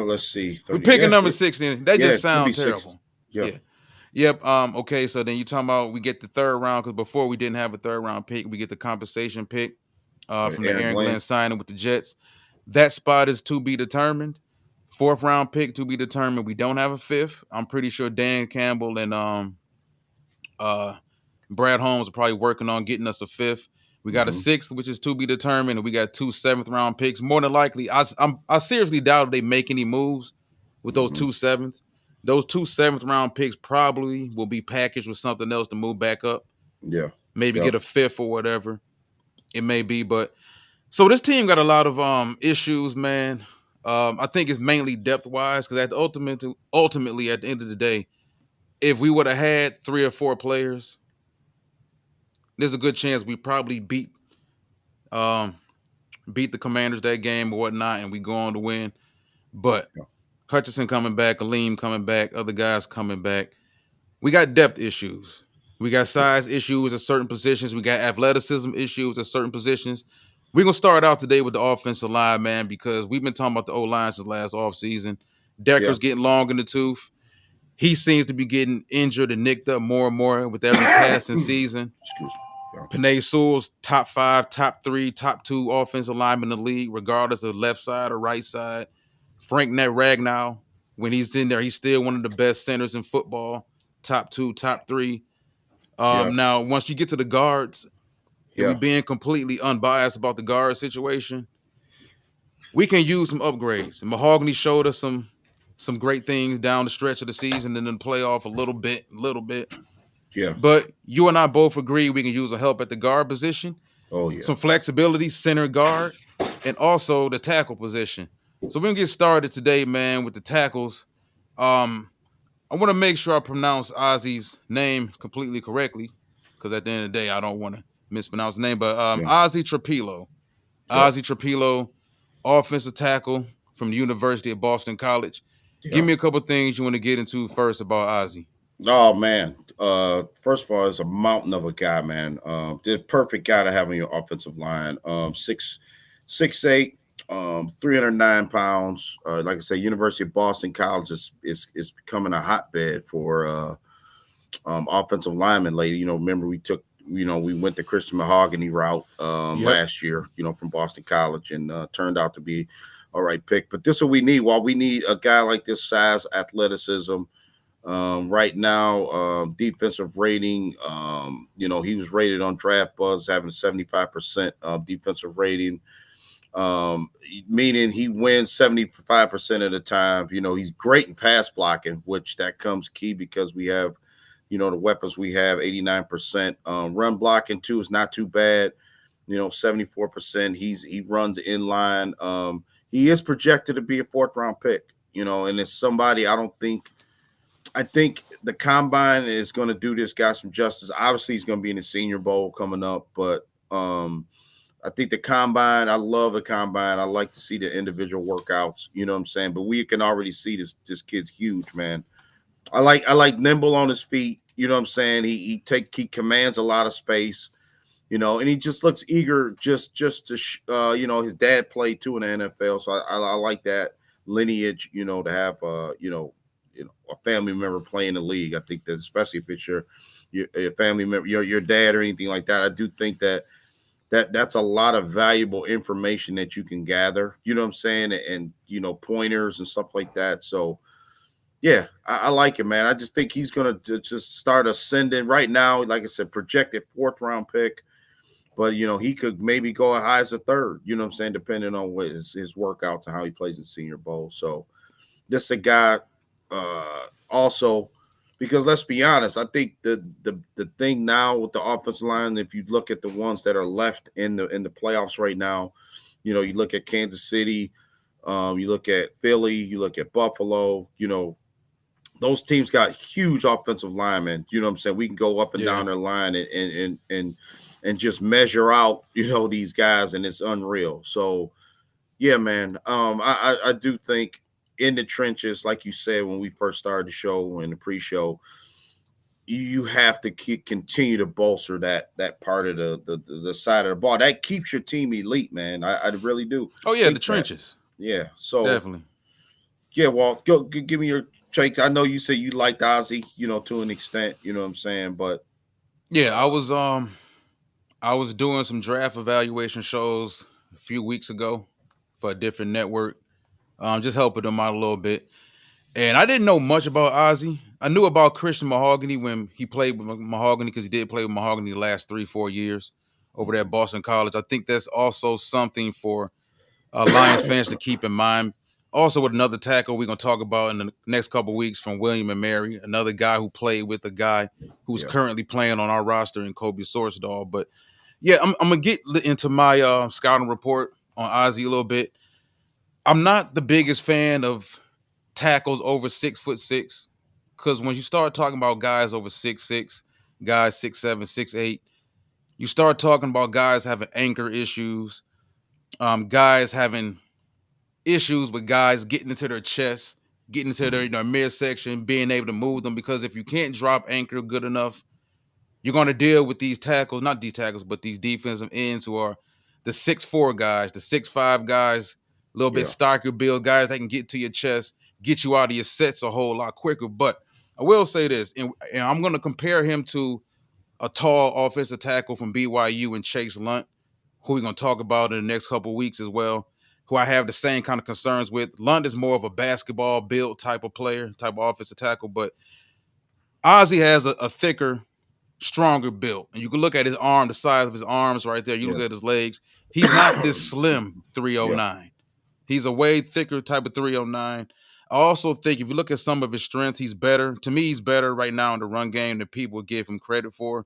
Let's see. 30, we picking number 60. That just sounds terrible. Yeah. Yep. Okay. So then you talking about we get the third round because before we didn't have a third round pick. We get the compensation pick from the Aaron Glenn signing with the Jets. That spot is to be determined. Fourth round pick to be determined. We don't have a fifth. I'm pretty sure Dan Campbell and Brad Holmes are probably working on getting us a fifth. We got a sixth, which is to be determined, and we got 2 7th-round picks. More than likely, I seriously doubt if they make any moves with those 2 7ths. Those 2 7th-round picks probably will be packaged with something else to move back up. Yeah. Maybe get a fifth or whatever it may be. But so this team got a lot of issues, man. I think it's mainly depth-wise because ultimately, at the end of the day, if we would have had 3 or 4 players, there's a good chance we probably beat the Commanders that game or whatnot, and we go on to win. But Hutchinson coming back, Aleem coming back, other guys coming back. We got depth issues. We got size issues at certain positions. We got athleticism issues at certain positions. We're going to start out today with the offensive line, man, because we've been talking about the O-line since last offseason. Decker's getting long in the tooth. He seems to be getting injured and nicked up more and more with every passing season. Excuse me. Penei Sewell's top 5, top 3, top 2 offensive linemen in the league, regardless of left side or right side. Frank Ragnow, when he's in there, he's still one of the best centers in football. Top 2, top 3. Now, once you get to the guards, if we're being completely unbiased about the guard situation, we can use some upgrades. And Mahogany showed us some great things down the stretch of the season and then play off a little bit. Yeah. But you and I both agree we can use a help at the guard position. Oh, yeah. Some flexibility, center guard, and also the tackle position. So we're going to get started today, man, with the tackles. I want to make sure I pronounce Ozzy's name completely correctly because at the end of the day, I don't want to mispronounce the name. But Ozzy Trapilo. Ozzy Trapilo, offensive tackle from the University of Boston College. Give me a couple things you want to get into first about Ozzy. Oh, man. First of all, it's a mountain of a guy, man. The perfect guy to have on your offensive line. 6'8", 309 pounds. Like I say, University of Boston College is becoming a hotbed for offensive linemen lately. You know, remember we went the Christian Mahogany route last year, from Boston College and turned out to be all right pick. But this is what we need. While we need a guy like this size, athleticism, right now, defensive rating, he was rated on Draft Buzz having a 75% defensive rating, meaning he wins 75% of the time. He's great in pass blocking, which that comes key because we have, the weapons we have, 89%. Run blocking too is not too bad, 74%. He runs in line. He is projected to be a 4th-round pick, and it's somebody I think the combine is going to do this guy some justice. Obviously, he's going to be in the Senior Bowl coming up, but I think the combine, I love the combine. I like to see the individual workouts, you know what I'm saying? But we can already see this kid's huge, man. I like nimble on his feet. You know what I'm saying? He commands a lot of space. And he just looks eager just to his dad played too in the NFL, so I like that lineage. To have a family member play in the league. I think that especially if it's your family member, your dad or anything like that. I do think that's a lot of valuable information that you can gather. You know what I'm saying? And pointers and stuff like that. So yeah, I like it, man. I just think he's gonna just start ascending right now. Like I said, projected fourth round pick, but he could maybe go as high as a third. You know what I'm saying? Depending on what his workouts and how he plays in Senior Bowl. So this a guy also because let's be honest, I think the thing now with the offensive line, if you look at the ones that are left in the playoffs right now, you look at Kansas City, you look at Philly, you look at Buffalo, those teams got huge offensive linemen. You know what I'm saying? We can go up and down their line and just measure out, these guys, and it's unreal. So yeah, man. I do think in the trenches, like you said when we first started the show and the pre-show, you have to continue to bolster that part of the side of the ball. That keeps your team elite, man. I really do. Oh yeah, the trenches. Yeah. So definitely. Yeah, well, go give me your takes. I know you say you liked Ozzie, to an extent, you know what I'm saying, but yeah, I was doing some draft evaluation shows a few weeks ago for a different network, just helping them out a little bit. And I didn't know much about Ozzie. I knew about Christian Mahogany when he played with Mahogany because he did play with Mahogany the last 3-4 years over there at Boston College. I think that's also something for Lions fans to keep in mind. Also, with another tackle we're going to talk about in the next couple of weeks from William and Mary, another guy who played with a guy who's currently playing on our roster in Kobe Sourcedahl. But yeah, I'm going to get into my scouting report on Ozzie a little bit. I'm not the biggest fan of tackles over 6'6", because when you start talking about guys over 6'6", guys 6'7", 6'8", you start talking about guys having anchor issues, guys having issues with guys getting into their chest, getting into their midsection, being able to move them. Because if you can't drop anchor good enough, you're going to deal with these tackles, not these tackles, but these defensive ends who are the 6'4" guys, the 6'5" guys, a little bit starker build guys that can get to your chest, get you out of your sets a whole lot quicker. But I will say this, and I'm going to compare him to a tall offensive tackle from BYU and Chase Lunt, who we're going to talk about in the next couple of weeks as well, who I have the same kind of concerns with. Lunt is more of a basketball build type of player, type of offensive tackle, but Ozzie has a thicker, stronger build. And you can look at his arm, the size of his arms right there. You look at his legs. He's not this slim 309. He's a way thicker type of 309. I also think if you look at some of his strengths, he's better. To me, he's better right now in the run game than people give him credit for.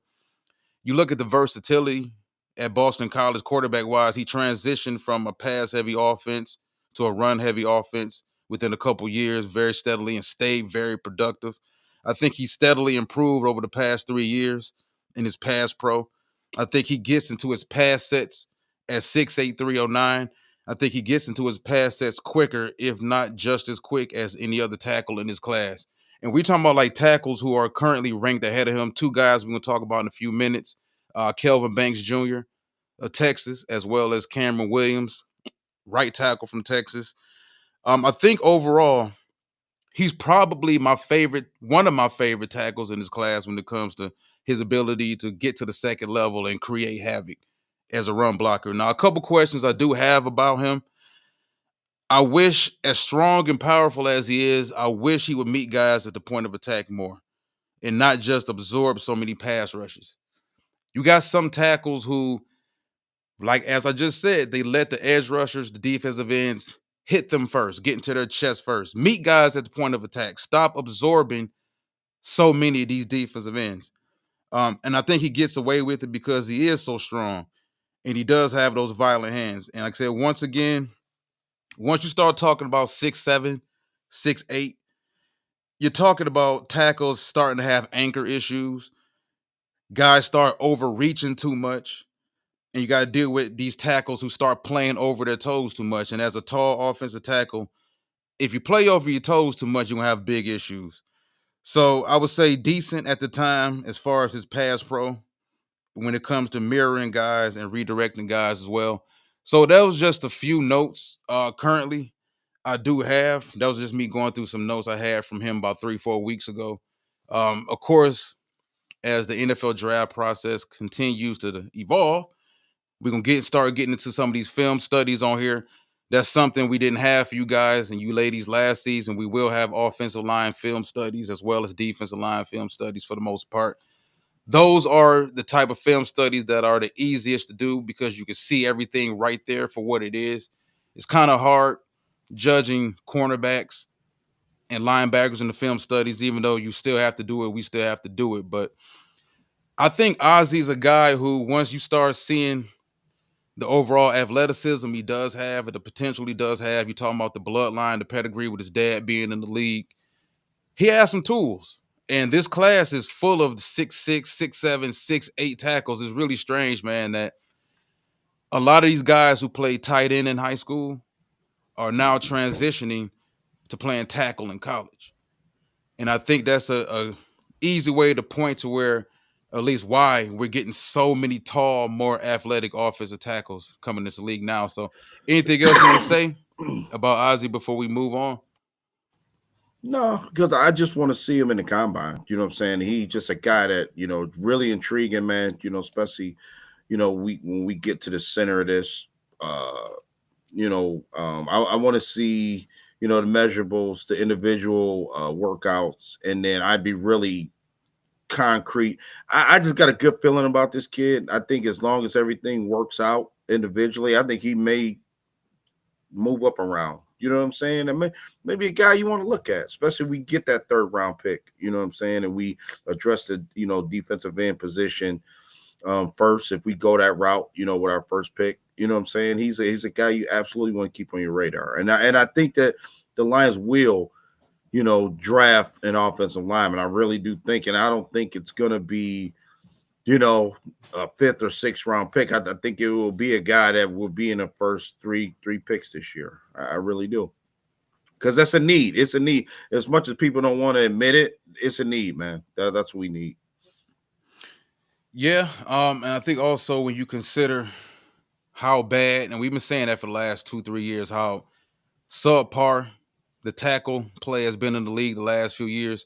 You look at the versatility at Boston College quarterback-wise, he transitioned from a pass-heavy offense to a run-heavy offense within a couple years very steadily and stayed very productive. I think he steadily improved over the past 3 years in his pass pro. I think he gets into his pass sets at 6'8", 309. I think he gets into his pass sets quicker, if not just as quick as any other tackle in his class. And we're talking about like tackles who are currently ranked ahead of him. Two guys we're going to talk about in a few minutes. Kelvin Banks Jr. of Texas, as well as Cameron Williams, right tackle from Texas. I think overall, he's probably one of my favorite tackles in his class when it comes to his ability to get to the second level and create havoc as a run blocker. Now, a couple questions I do have about him. I wish, as strong and powerful as he is, I wish he would meet guys at the point of attack more and not just absorb so many pass rushes. You got some tackles who, like as I just said, they let the edge rushers, the defensive ends, hit them first, get into their chest first. Meet guys at the point of attack. Stop absorbing so many of these defensive ends. And I think he gets away with it because he is so strong and he does have those violent hands. And like I said, once again, once you start talking about 6'7", 6'8", you're talking about tackles starting to have anchor issues. Guys start overreaching too much. And you got to deal with these tackles who start playing over their toes too much. And as a tall offensive tackle, if you play over your toes too much, you're going to have big issues. So I would say decent at the time as far as his pass pro when it comes to mirroring guys and redirecting guys as well. So that was just a few notes. Currently, I do have. That was just me going through some notes I had from him about 3-4 weeks ago. Of course, as the NFL draft process continues to evolve, we're gonna start getting into some of these film studies on here. That's something we didn't have for you guys and you ladies last season. We will have offensive line film studies as well as defensive line film studies for the most part. Those are the type of film studies that are the easiest to do because you can see everything right there for what it is. It's kind of hard judging cornerbacks and linebackers in the film studies, even though you still have to do it. We still have to do it. But I think Ozzy's a guy who, once you start seeing the overall athleticism he does have, and the potential he does have, you're talking about the bloodline, the pedigree with his dad being in the league, he has some tools. And this class is full of 6'6", 6'7", 6'8" tackles. It's really strange, man, that a lot of these guys who played tight end in high school are now transitioning to playing tackle in college. And I think that's a easy way to point to where, at least why we're getting so many tall, more athletic offensive tackles coming into the league now. So anything else you want to say about Ozzy before we move on? No, because I just want to see him in the combine. You know what I'm saying? He's just a guy that, really intriguing, man. Especially, when we get to the center of this, I want to see, the measurables, the individual workouts, and then I'd be really concrete. I just got a good feeling about this kid. I think as long as everything works out individually, I think he may move up around. You know what I'm saying? And maybe a guy you want to look at, especially if we get that 3rd round pick. You know what I'm saying? And we address the defensive end position first. If we go that route, with our first pick, you know what I'm saying? He's a guy you absolutely want to keep on your radar. And I think that the Lions will, draft an offensive lineman. I really do think, and I don't think it's gonna be, a 5th or 6th round pick. I think it will be a guy that will be in the first three picks this year. I really do. Because that's a need. It's a need. As much as people don't want to admit it, it's a need, man. That's what we need. Yeah. And I think also when you consider how bad, and we've been saying that for the last 2-3 years, how subpar the tackle play has been in the league the last few years.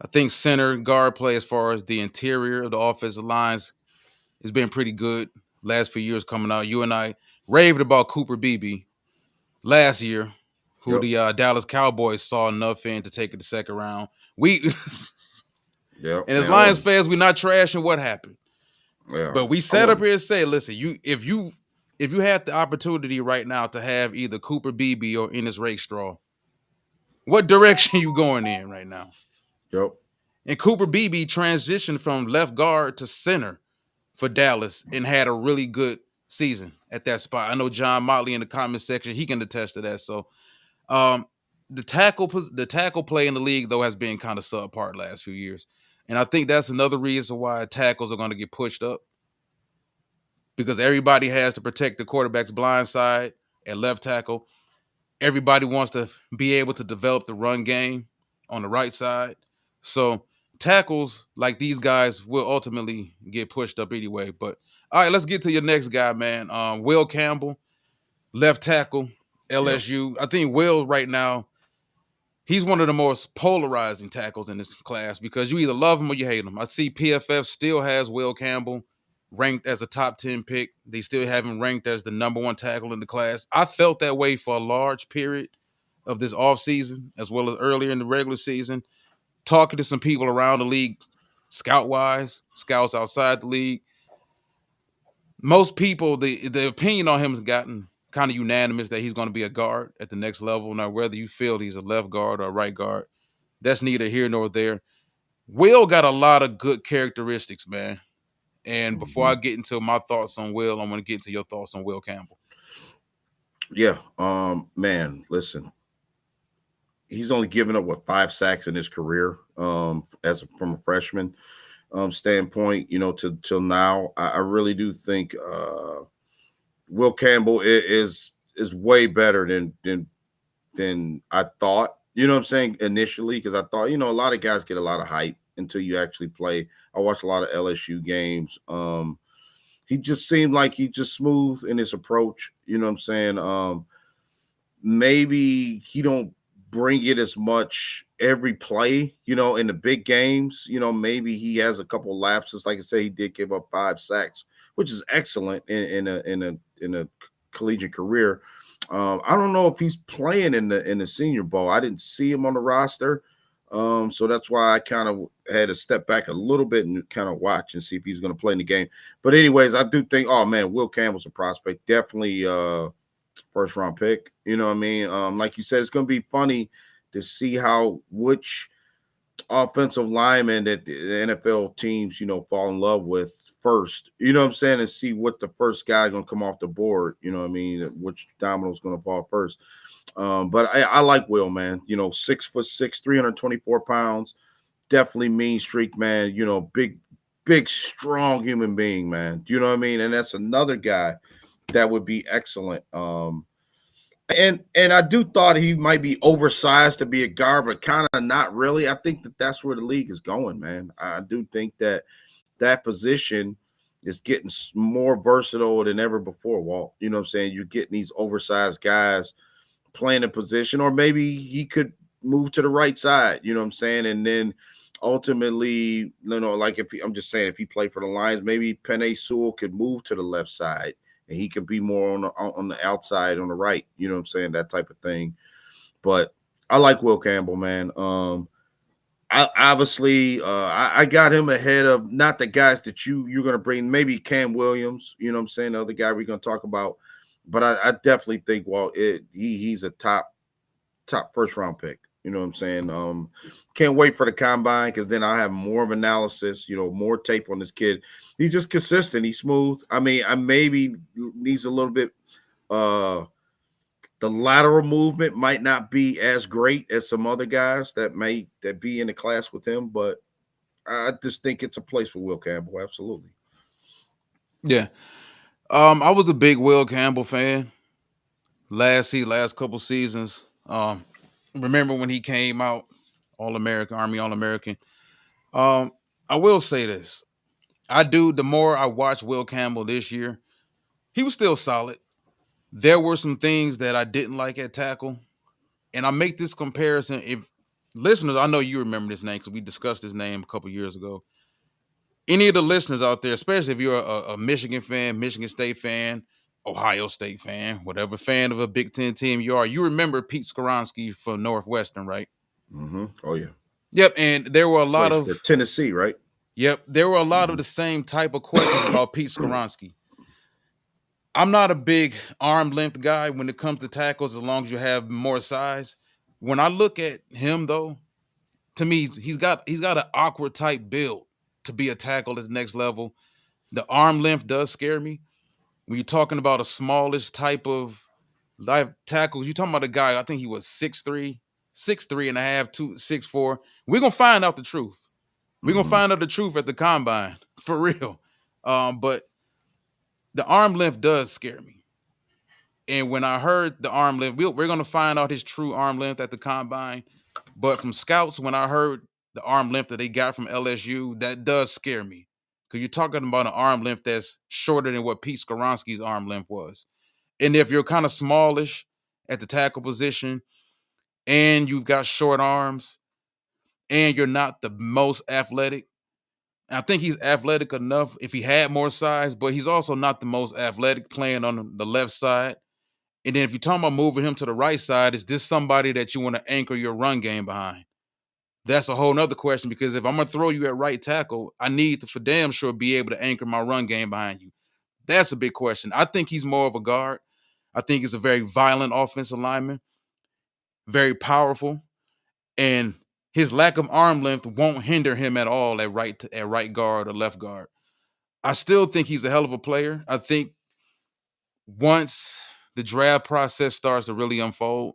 I think center guard play, as far as the interior of the offensive lines, has been pretty good last few years coming out. You and I raved about Cooper Beebe last year, who the Dallas Cowboys saw enough in to take it the 2nd round. And as Lions fans, we're not trashing what happened. Yeah. But we sat up here and say, listen, if you had the opportunity right now to have either Cooper Beebe or Ennis Rakestraw, what direction you going in right now? Yep. And Cooper Beebe transitioned from left guard to center for Dallas and had a really good season at that spot. I know John Motley in the comment section, he can attest to that. So the tackle play in the league, though, has been kind of subpar last few years. And I think that's another reason why tackles are going to get pushed up, because everybody has to protect the quarterback's blind side at left tackle. Everybody wants to be able to develop the run game on the right side. So tackles like these guys will ultimately get pushed up anyway. But all right, let's get to your next guy, man. Will Campbell, left tackle, LSU. Yep. I think Will right now, he's one of the most polarizing tackles in this class because you either love him or you hate him. I see PFF still has Will Campbell ranked as a top 10 pick. They still have him ranked as the number 1 tackle in the class. I felt that way for a large period of this offseason, as well as earlier in the regular season, talking to some people around the league, scout-wise, scouts outside the league. Most people, the opinion on him has gotten kind of unanimous that he's going to be a guard at the next level. Now, whether you feel he's a left guard or a right guard, that's neither here nor there. Will got a lot of good characteristics, man. And before I get into my thoughts on Will, I'm going to get into your thoughts on Will Campbell. Yeah. Man, listen. He's only given up 5 sacks in his career from a freshman standpoint, till now. I really do think Will Campbell is way better than I thought. You know what I'm saying? Initially, because I thought, a lot of guys get a lot of hype until you actually play. I watched a lot of LSU games. He just seemed like he just smooth in his approach. You know what I'm saying? Maybe he don't bring it as much every play, in the big games. Maybe he has a couple lapses. Like I say, he did give up 5 sacks, which is excellent in a collegiate career. I don't know if he's playing in the Senior Bowl. I didn't see him on the roster, so that's why I kind of had to step back a little bit and kind of watch and see if he's going to play in the game. But anyways, I do think, oh man, Will Campbell's a prospect, definitely first round pick. You know what I mean? Like you said, it's going to be funny to see which offensive lineman that the NFL teams, fall in love with first. You know what I'm saying? And see what the first guy going to come off the board. You know what I mean? Which domino's going to fall first. But I like Will, man. 6'6", 324 pounds. Definitely mean streak, man. Big, strong human being, man. You know what I mean? And that's another guy that would be excellent. And I do thought he might be oversized to be a guard, but kind of not really. I think that's where the league is going, man. I do think that position is getting more versatile than ever before, Walt. You know what I'm saying? You're getting these oversized guys playing a position, or maybe he could move to the right side, you know what I'm saying? And then ultimately, like I'm just saying, if he played for the Lions, maybe Penei Sewell could move to the left side and he could be more on the outside on the right, you know what I'm saying? That type of thing. But I like Will Campbell, man. I obviously I got him ahead of not the guys that you're gonna bring, maybe Cam Williams, you know what I'm saying, the other guy we're gonna talk about. But I definitely think he's a top first round pick. You know what I'm saying? Can't wait for the combine because then I'll have more of analysis, more tape on this kid. He's just consistent. He's smooth. I mean, I maybe needs a little bit the lateral movement might not be as great as some other guys that be in the class with him, but I just think it's a place for Will Campbell. Absolutely. Yeah. I was a big Will Campbell fan last couple seasons. Remember when he came out, All-American, Army All-American. I will say this. The more I watched Will Campbell this year, he was still solid. There were some things that I didn't like at tackle. And I make this comparison. If listeners, I know you remember this name because we discussed his name a couple years ago. Any of the listeners out there, especially if you're a Michigan fan, Michigan State fan, Ohio State fan, whatever fan of a Big Ten team you are, you remember Pete Skoronski from Northwestern, right? Mm-hmm. Oh, yeah. Yep. And there were a lot Plays of for Tennessee, right? Yep. There were a lot of the same type of questions about Pete Skoronski. I'm not a big arm length guy when it comes to tackles, as long as you have more size. When I look at him, though, to me, he's got an awkward type build to be a tackle at the next level. The arm length does scare me. When you're talking about a smallish type of live tackles, you're talking about a guy, I think he was 6'3", 6'3 and a half, 6'4". We're gonna find out the truth. We're gonna find out the truth at the combine, for real. But the arm length does scare me. And when I heard the arm length, we're gonna find out his true arm length at the combine. But from scouts, when I heard the arm length that they got from LSU, that does scare me. Because you're talking about an arm length that's shorter than what Pete Skoronski's arm length was. And if you're kind of smallish at the tackle position and you've got short arms and you're not the most athletic, I think he's athletic enough if he had more size, but he's also not the most athletic playing on the left side. And then if you're talking about moving him to the right side, is this somebody that you want to anchor your run game behind? That's a whole nother question, because if I'm going to throw you at right tackle, I need to for damn sure be able to anchor my run game behind you. That's a big question. I think he's more of a guard. I think he's a very violent offensive lineman, very powerful, and his lack of arm length won't hinder him at all at right guard or left guard. I still think he's a hell of a player. I think once the draft process starts to really unfold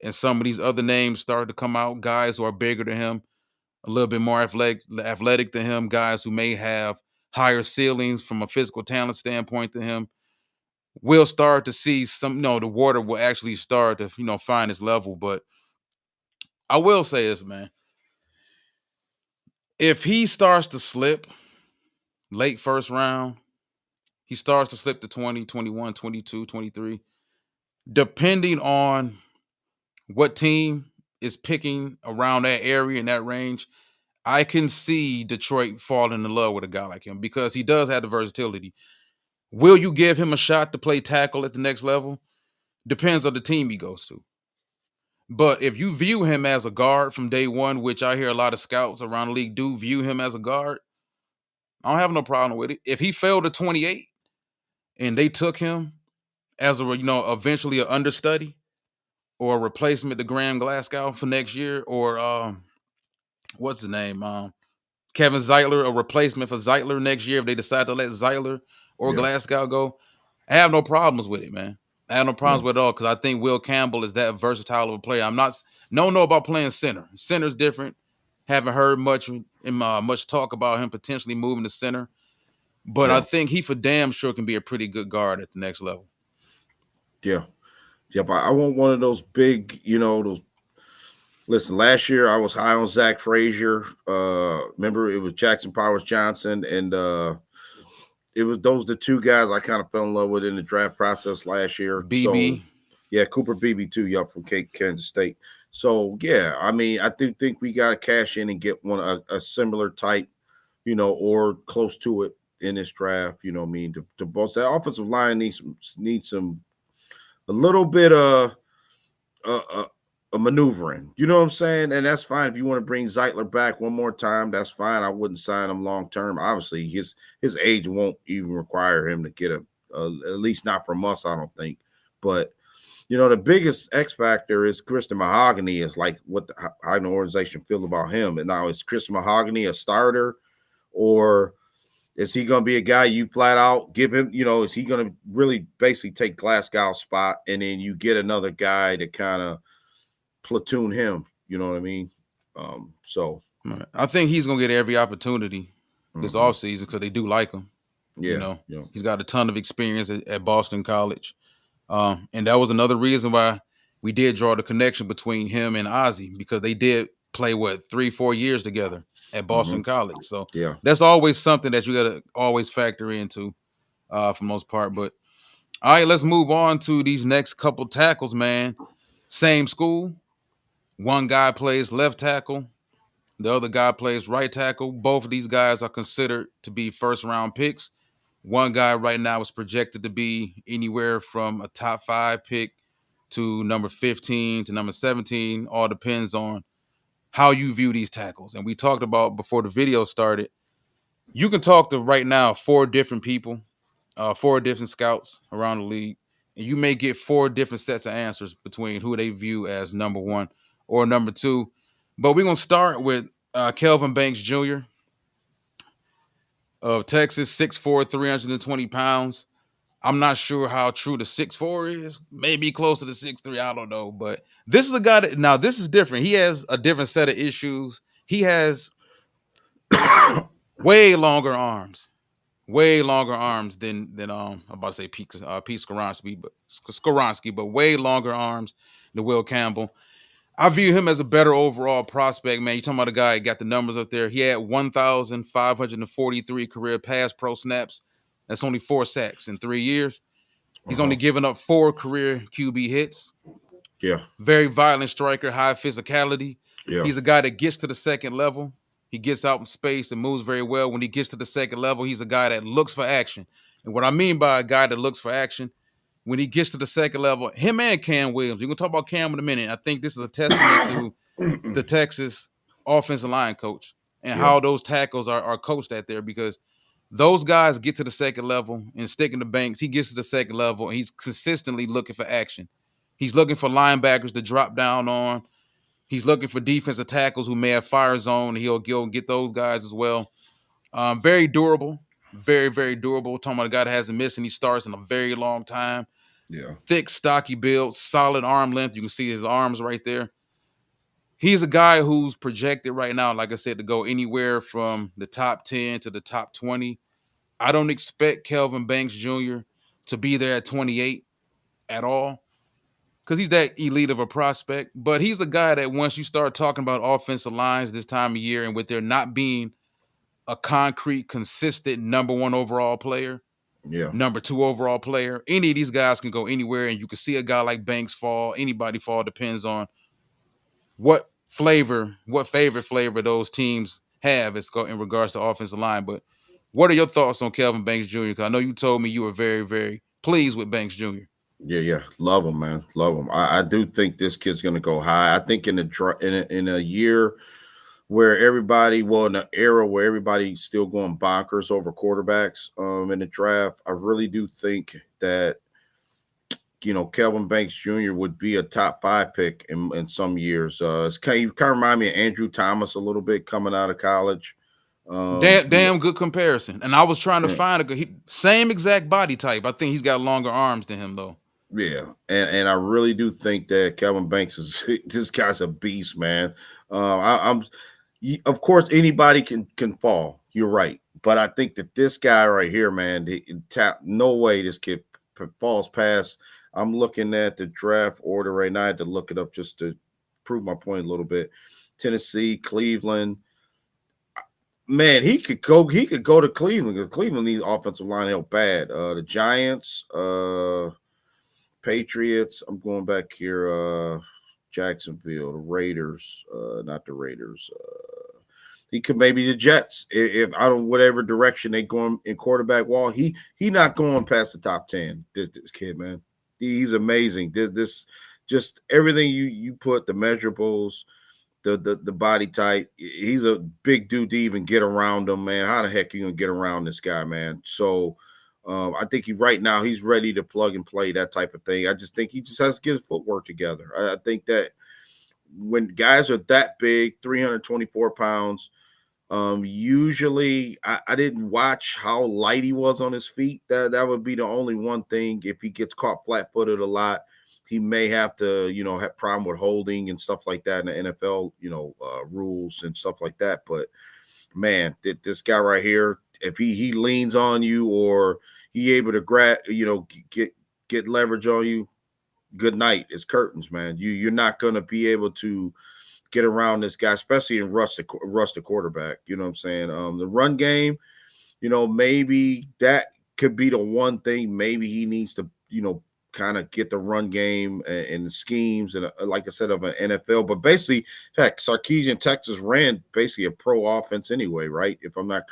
and some of these other names start to come out, guys who are bigger than him, a little bit more athletic than him, guys who may have higher ceilings from a physical talent standpoint than him, we'll start to see the water will actually start to, find its level. But I will say this, man. If he starts to slip late first round, he starts to slip to 20, 21, 22, 23, depending on what team is picking around that area in that range, I can see Detroit falling in love with a guy like him because he does have the versatility. Will you give him a shot to play tackle at the next level? Depends on the team he goes to. But if you view him as a guard from day one, which I hear a lot of scouts around the league do view him as a guard, I don't have no problem with it. If he fell to 28 and they took him as eventually an understudy or a replacement to Graham Glasgow for next year, or what's his name? Kevin Zeitler, a replacement for Zeitler next year if they decide to let Zeitler or Glasgow go. I have no problems with it, man. I have no problems with it at all because I think Will Campbell is that versatile of a player. Don't know about playing center. Center's different. Haven't heard much talk about him potentially moving to center. But I think he for damn sure can be a pretty good guard at the next level. Yeah. But I want one of those big, those. Listen, last year I was high on Zach Frazier. Remember, it was Jackson Powers Johnson, and it was the two guys I kind of fell in love with in the draft process last year. BB. So, yeah, Cooper Beebe too, from Kansas State. So, yeah, I mean, I do think we got to cash in and get a similar type, or close to it in this draft. You know what I mean? To both that offensive line needs some a little bit of a maneuvering. You know what I'm saying? And that's fine. If you want to bring Zeitler back one more time, that's fine. I wouldn't sign him long term. Obviously, his age won't even require him to get at least not from us, I don't think. But the biggest X factor is Christian Mahogany is like how the organization feel about him. And now is Christian Mahogany a starter, or is he going to be a guy you flat out give him? Is he going to really basically take Glasgow's spot and then you get another guy to kind of platoon him? You know what I mean? So I think he's going to get every opportunity this offseason because they do like him. Yeah, he's got a ton of experience at Boston College. And that was another reason why we did draw the connection between him and Ozzie, because they did play 3-4 years together at Boston College. So that's always something that you got to always factor into for the most part. But all right, let's move on to these next couple tackles, man. Same school. One guy plays left tackle. The other guy plays right tackle. Both of these guys are considered to be first-round picks. One guy right now is projected to be anywhere from a top 5 pick to number 15 to number 17. All depends on how you view these tackles. And we talked about before the video started, you can talk to right now 4 different people, 4 different scouts around the league, and you may get 4 different sets of answers between who they view as number 1 or number 2. But we're going to start with Kelvin Banks Jr. of Texas, 6'4", 320 pounds. I'm not sure how true the 6'4" is. Maybe closer to 6'3", I don't know. But this is a guy that, now this is different. He has a different set of issues. He has way longer arms than I'm about to say Pete Skoronski, but way longer arms than Will Campbell. I view him as a better overall prospect, man. You're talking about a guy who got the numbers up there. He had 1,543 career pass pro snaps. That's only 4 sacks in 3 years. He's only given up 4 career QB hits. Yeah. Very violent striker, high physicality. Yeah. He's a guy that gets to the second level. He gets out in space and moves very well. When he gets to the second level, he's a guy that looks for action. And what I mean by a guy that looks for action, when he gets to the second level, him and Cam Williams, we're going to talk about Cam in a minute. I think this is a testament to the Texas offensive line coach and how those tackles are coached at there, because those guys get to the second level and sticking to Banks. He gets to the second level and he's consistently looking for action. He's looking for linebackers to drop down on. He's looking for defensive tackles who may have fire zone. He'll go get those guys as well. Very durable. Very, very durable. Talking about a guy that hasn't missed any starts in a very long time. Yeah. Thick, stocky build, solid arm length. You can see his arms right there. He's a guy who's projected right now, like I said, to go anywhere from the top 10 to the top 20. I don't expect Kelvin Banks Jr. to be there at 28 at all, because he's that elite of a prospect. But he's a guy that once you start talking about offensive lines this time of year, and with there not being a concrete, consistent number one overall player, Yeah. number two overall player, any of these guys can go anywhere, and you can see a guy like Banks fall, anybody fall, depends on what favorite flavor those teams have in regards to offensive line. But what are your thoughts on Kelvin Banks Jr.? Because I know you told me you were very, very pleased with Banks Jr. Yeah. Love him, man. Love him. I do think this kid's going to go high. I think in a year where everybody, well, in an era where everybody's still going bonkers over quarterbacks in the draft, I really do think that, Kelvin Banks Jr. would be a top 5 pick in some years. It's kind of remind me of Andrew Thomas a little bit coming out of college. Damn good comparison. And I was trying to Yeah. find same exact body type. I think he's got longer arms than him, though. Yeah, and I really do think that Kelvin Banks this guy's a beast, man. Of course anybody can fall. You're right, but I think that this guy right here, man, no way this kid falls past. I'm looking at the draft order right now. I had to look it up just to prove my point a little bit. Tennessee, Cleveland. Man, he could go to Cleveland because Cleveland needs offensive line help bad. The Giants, Patriots. I'm going back here. Jacksonville, the Raiders, not the Raiders. He could maybe the Jets if I don't whatever direction they going in quarterback wall. He not going past the top 10. This kid, man, he's amazing. This just everything you put the measurables, the body type. He's a big dude to even get around him, man. How the heck you gonna get around this guy, man? So. I think right now he's ready to plug and play, that type of thing. I just think he just has to get his footwork together. I think that when guys are that big, 324 pounds, usually I didn't watch how light he was on his feet. That would be the only one thing. If he gets caught flat-footed a lot, he may have to, have problem with holding and stuff like that in the NFL, rules and stuff like that. But man, this guy right here, if he leans on you or he able to get leverage on you, good night. It's curtains, man. You're not gonna be able to get around this guy, especially in rush the quarterback. You know what I'm saying? The run game, maybe that could be the one thing. Maybe he needs to, kind of get the run game and the schemes and like I said of an NFL. But basically, heck, Sarkisian, Texas ran basically a pro offense anyway, right? If I'm not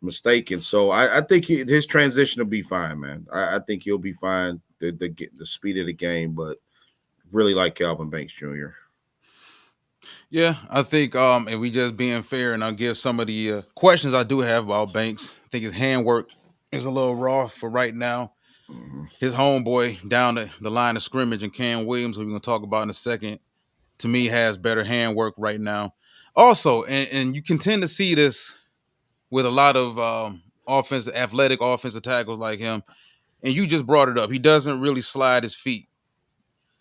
mistaken. So I think his transition will be fine, man. I think he'll be fine. The speed of the game, but really like Kelvin Banks Jr. Yeah, I think and we just being fair, and I'll give some of the questions I do have about Banks. I think his handwork is a little raw for right now. Mm-hmm. His homeboy down the line of scrimmage and Cam Williams, who we're going to talk about in a second, to me has better handwork right now. Also, and you can tend to see this with a lot of athletic offensive tackles like him, and you just brought it up. He doesn't really slide his feet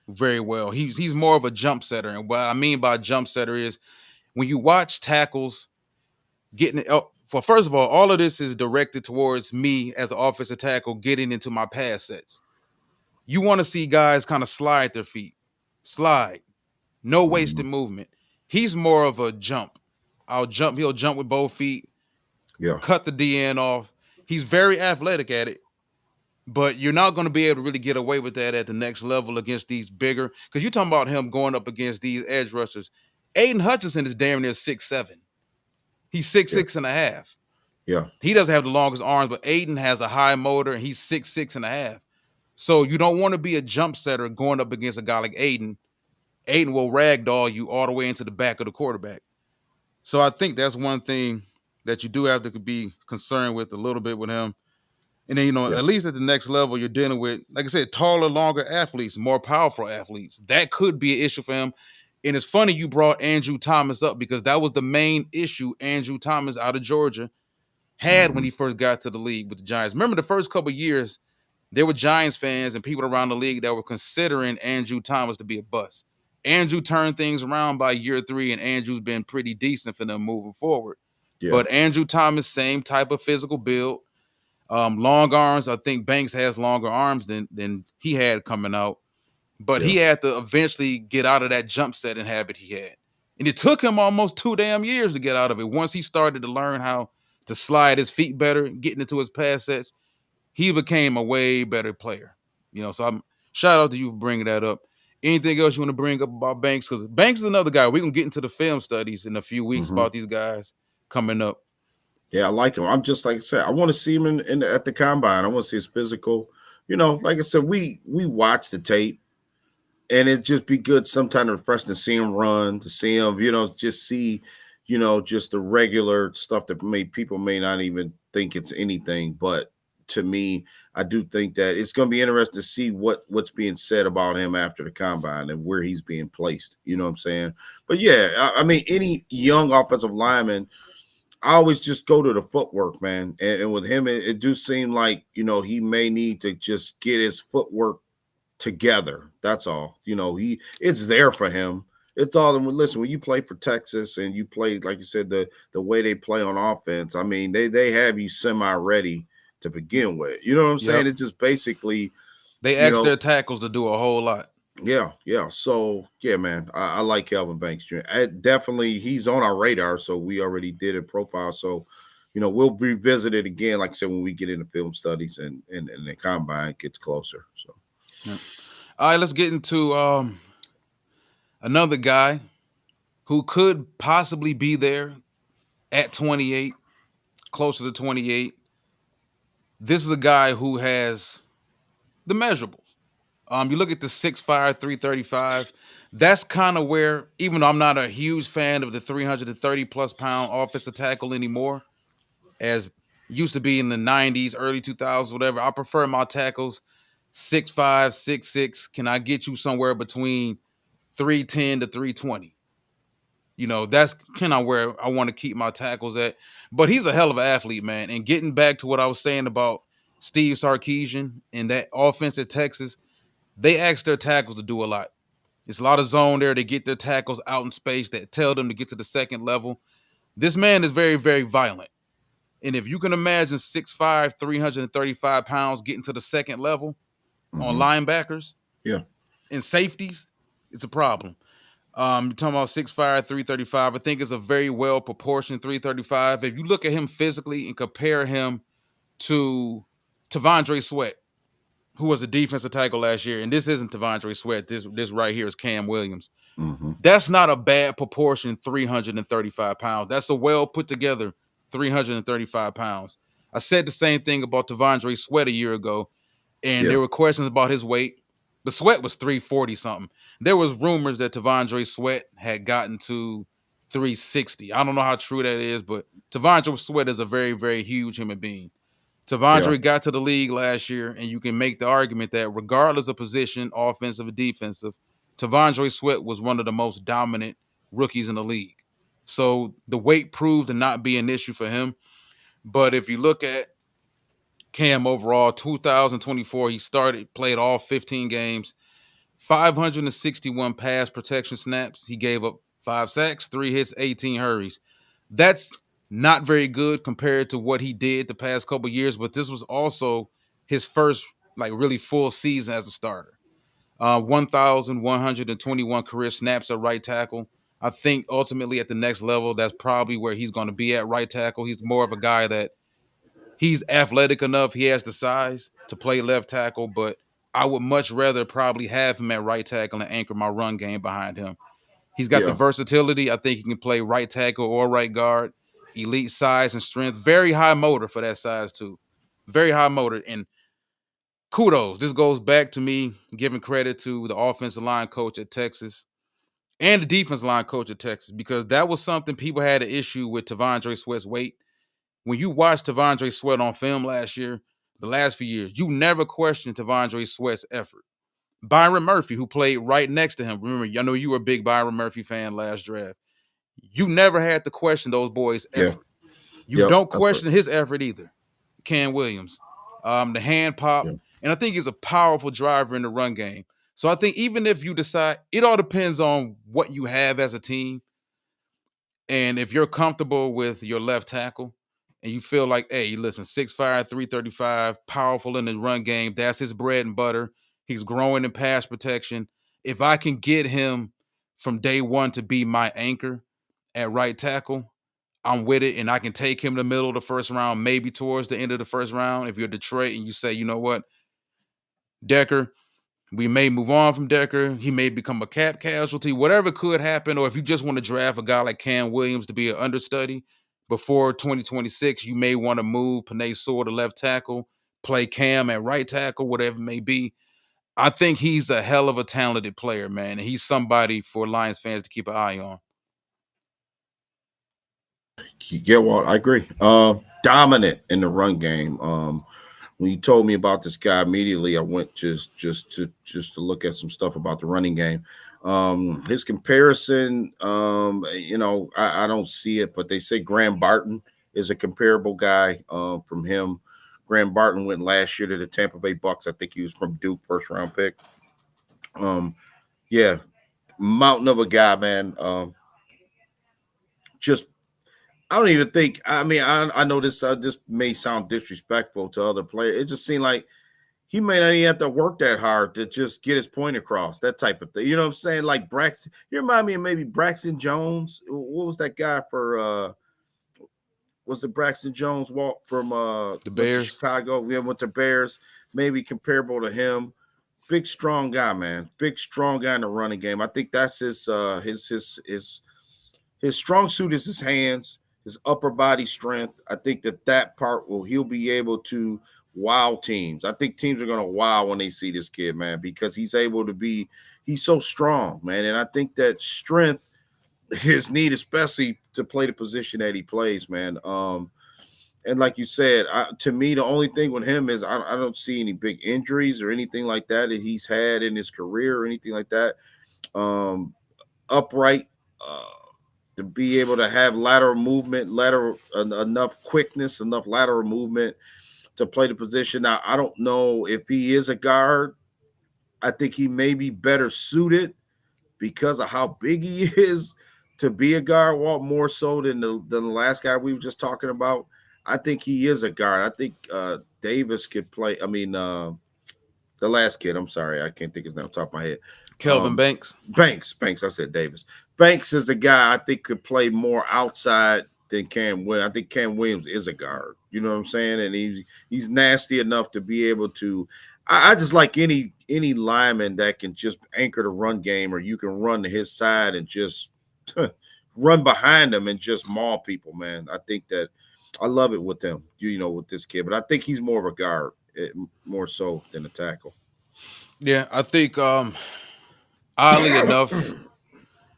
very well. He's more of a jump setter, and what I mean by jump setter is when you watch tackles getting first of all of this is directed towards me as an offensive tackle getting into my pass sets. You want to see guys kind of slide their feet, no wasted movement. He's more of a jump. He'll jump with both feet, cut the DN off. He's very athletic at it, but you're not going to be able to really get away with that at the next level against these bigger, because you're talking about him going up against these edge rushers. Aiden Hutchinson is damn near 6'7". He's 6'6" and a half. Yeah. He doesn't have the longest arms, but Aiden has a high motor and he's 6'6" and a half. So you don't want to be a jump setter going up against a guy like Aiden. Aiden will ragdoll you all the way into the back of the quarterback. So I think that's one thing that you do have to be concerned with a little bit with him. And then, at least at the next level, you're dealing with, like I said, taller, longer athletes, more powerful athletes. That could be an issue for him. And it's funny you brought Andrew Thomas up because that was the main issue Andrew Thomas out of Georgia had when he first got to the league with the Giants. Remember the first couple of years, there were Giants fans and people around the league that were considering Andrew Thomas to be a bust. Andrew turned things around by year 3, and Andrew's been pretty decent for them moving forward. Yeah. But Andrew Thomas, same type of physical build. Long arms, I think Banks has longer arms than he had coming out, but Yeah. he had to eventually get out of that jump setting habit he had. And it took him almost 2 damn years to get out of it. Once he started to learn how to slide his feet better, getting into his pass sets, he became a way better player. So I'm shout out to you for bringing that up. Anything else you want to bring up about Banks? Because Banks is another guy. We're gonna get into the film studies in a few weeks Mhm. about these guys coming up. Yeah, I like him. I'm just like I said, I want to see him at the combine. I want to see his physical. Like I said, we watch the tape, and it just be good sometimes refreshing to see him run, to see him, just see, just the regular stuff that people may not even think it's anything. But to me, I do think that it's going to be interesting to see what's being said about him after the combine and where he's being placed. You know what I'm saying? But yeah, I mean, any young offensive lineman, I always just go to the footwork, man. And with him, it do seem like, he may need to just get his footwork together. That's all. It's there for him. It's all. Listen, when you play for Texas and you play, like you said, the way they play on offense, I mean, they have you semi-ready to begin with. You know what I'm saying? Yep. It just basically, They you asked know, their tackles to do a whole lot. yeah. So yeah, man, I like Kelvin Banks Jr. Definitely, he's on our radar. So we already did a profile. So we'll revisit it again, like I said, when we get into film studies and the combine gets closer. So Yep. All right, let's get into another guy who could possibly be there at 28, closer to 28. This is a guy who has the measurables. You look at the 6'5", 335. That's kind of where, even though I'm not a huge fan of the 330 plus pound offensive tackle anymore, as used to be in the 90s, early 2000s, whatever, I prefer my tackles 6'5", 6'6". Can I get you somewhere between 310 to 320? That's kind of where I want to keep my tackles at. But he's a hell of an athlete, man. And getting back to what I was saying about Steve Sarkisian and that offense at Texas, they ask their tackles to do a lot. It's a lot of zone there. They get their tackles out in space that tell them to get to the second level. This man is very, very violent. And if you can imagine 6'5", 335 pounds getting to the second level on linebackers yeah. and safeties, it's a problem. You're talking about 6'5", 335. I think it's a very well proportioned 335. If you look at him physically and compare him to T'Vondre Sweat, who was a defensive tackle last year, and this isn't T'Vondre Sweat. This right here is Cam Williams. That's not a bad proportion, 335 pounds. That's a well put together 335 pounds. I said the same thing about T'Vondre Sweat a year ago, and there were questions about his weight. The Sweat was 340 something. There was rumors that T'Vondre Sweat had gotten to 360. I don't know how true that is, but T'Vondre Sweat is a very, very huge human being. T'Vondre got to the league last year, and you can make the argument that regardless of position, offensive or defensive, T'Vondre Sweat was one of the most dominant rookies in the league. So the weight proved to not be an issue for him. But if you look at Cam overall, 2024, he played all 15 games, 561 pass protection snaps. He gave up 5 sacks, 3 hits, 18 hurries. That's not very good compared to what he did the past couple years, but this was also his first really full season as a starter. 1,121 career snaps at right tackle. I think ultimately at the next level, that's probably where he's going to be at right tackle. He's more of a guy that he's athletic enough. He has the size to play left tackle, but I would much rather probably have him at right tackle and anchor my run game behind him. He's got the versatility. I think he can play right tackle or right guard. Elite size and strength. Very high motor for that size too. Very high motor. And kudos. This goes back to me giving credit to the offensive line coach at Texas and the defensive line coach at Texas, because that was something people had an issue with T'Vondre Sweat's weight. When you watched T'Vondre Sweat on film last year, the last few years, you never questioned T'Vondre Sweat's effort. Byron Murphy, who played right next to him. Remember, I know you were a big Byron Murphy fan last draft. You never had to question those boys' effort. You don't question his effort either. Cam Williams, the hand pop, and I think he's a powerful driver in the run game. So I think even if you decide, it all depends on what you have as a team. And if you're comfortable with your left tackle and you feel like, hey, listen, 6'5", 335, powerful in the run game. That's his bread and butter. He's growing in pass protection. If I can get him from day one to be my anchor at right tackle, I'm with it. And I can take him in the middle of the first round, maybe towards the end of the first round. If you're Detroit and you say, you know what, Decker, we may move on from Decker. He may become a cap casualty, whatever could happen. Or if you just want to draft a guy like Cam Williams to be an understudy before 2026, you may want to move Penei Sewell to left tackle, play Cam at right tackle, whatever it may be. I think he's a hell of a talented player, man. And he's somebody for Lions fans to keep an eye on. Yeah, well, I agree. Dominant in the run game. When you told me about this guy immediately, I went just to look at some stuff about the running game. His comparison, I don't see it, but they say Graham Barton is a comparable guy from him. Graham Barton went last year to the Tampa Bay Bucks. I think he was from Duke, first round pick. Yeah, mountain of a guy, man. Just I don't even think. I mean, I know this may sound disrespectful to other players. It just seemed like he may not even have to work that hard to just get his point across. That type of thing. You know what I'm saying? Like Braxton. You remind me of maybe Braxton Jones. What was that guy for? Was the Braxton Jones walk from The Bears, Chicago? We went to Bears. Maybe comparable to him. Big strong guy, man. Big strong guy in the running game. I think that's his strong suit is his hands, his upper body strength. I think that part he'll be able to wow teams. I think teams are going to wow when they see this kid, man, because he's so strong, man. And I think that strength is needed, especially to play the position that he plays, man. And like you said, to me, the only thing with him is I don't see any big injuries or anything like that he's had in his career or anything like that. Upright, to be able to have lateral movement, enough quickness, enough lateral movement to play the position. Now, I don't know if he is a guard. I think he may be better suited because of how big he is to be a guard, more so than the last guy we were just talking about. I think he is a guard. I think Davis could play. I mean, the last kid. I'm sorry, I can't think his name off the top of my head. Kelvin Banks. Banks. I said Davis. Banks is the guy I think could play more outside than Cam Williams. I think Cam Williams is a guard. You know what I'm saying? And he's nasty enough to be able to. I just like any lineman that can just anchor the run game, or you can run to his side and just run behind him and just maul people, man. I think that I love it with him, with this kid. But I think he's more of a guard, more so than a tackle. Yeah, I think oddly enough,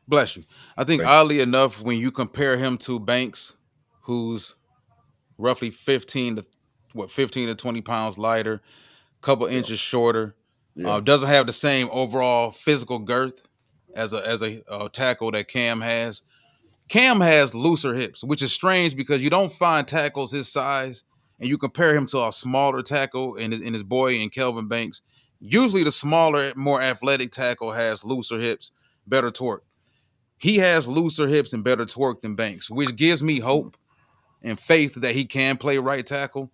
bless you. I think oddly enough, when you compare him to Banks, who's roughly 15 to 20 pounds lighter, couple inches shorter, doesn't have the same overall physical girth as a tackle that Cam has. Cam has looser hips, which is strange because you don't find tackles his size, and you compare him to a smaller tackle in his boy in Kelvin Banks. Usually the smaller, more athletic tackle has looser hips, better torque. He has looser hips and better torque than Banks, which gives me hope and faith that he can play right tackle.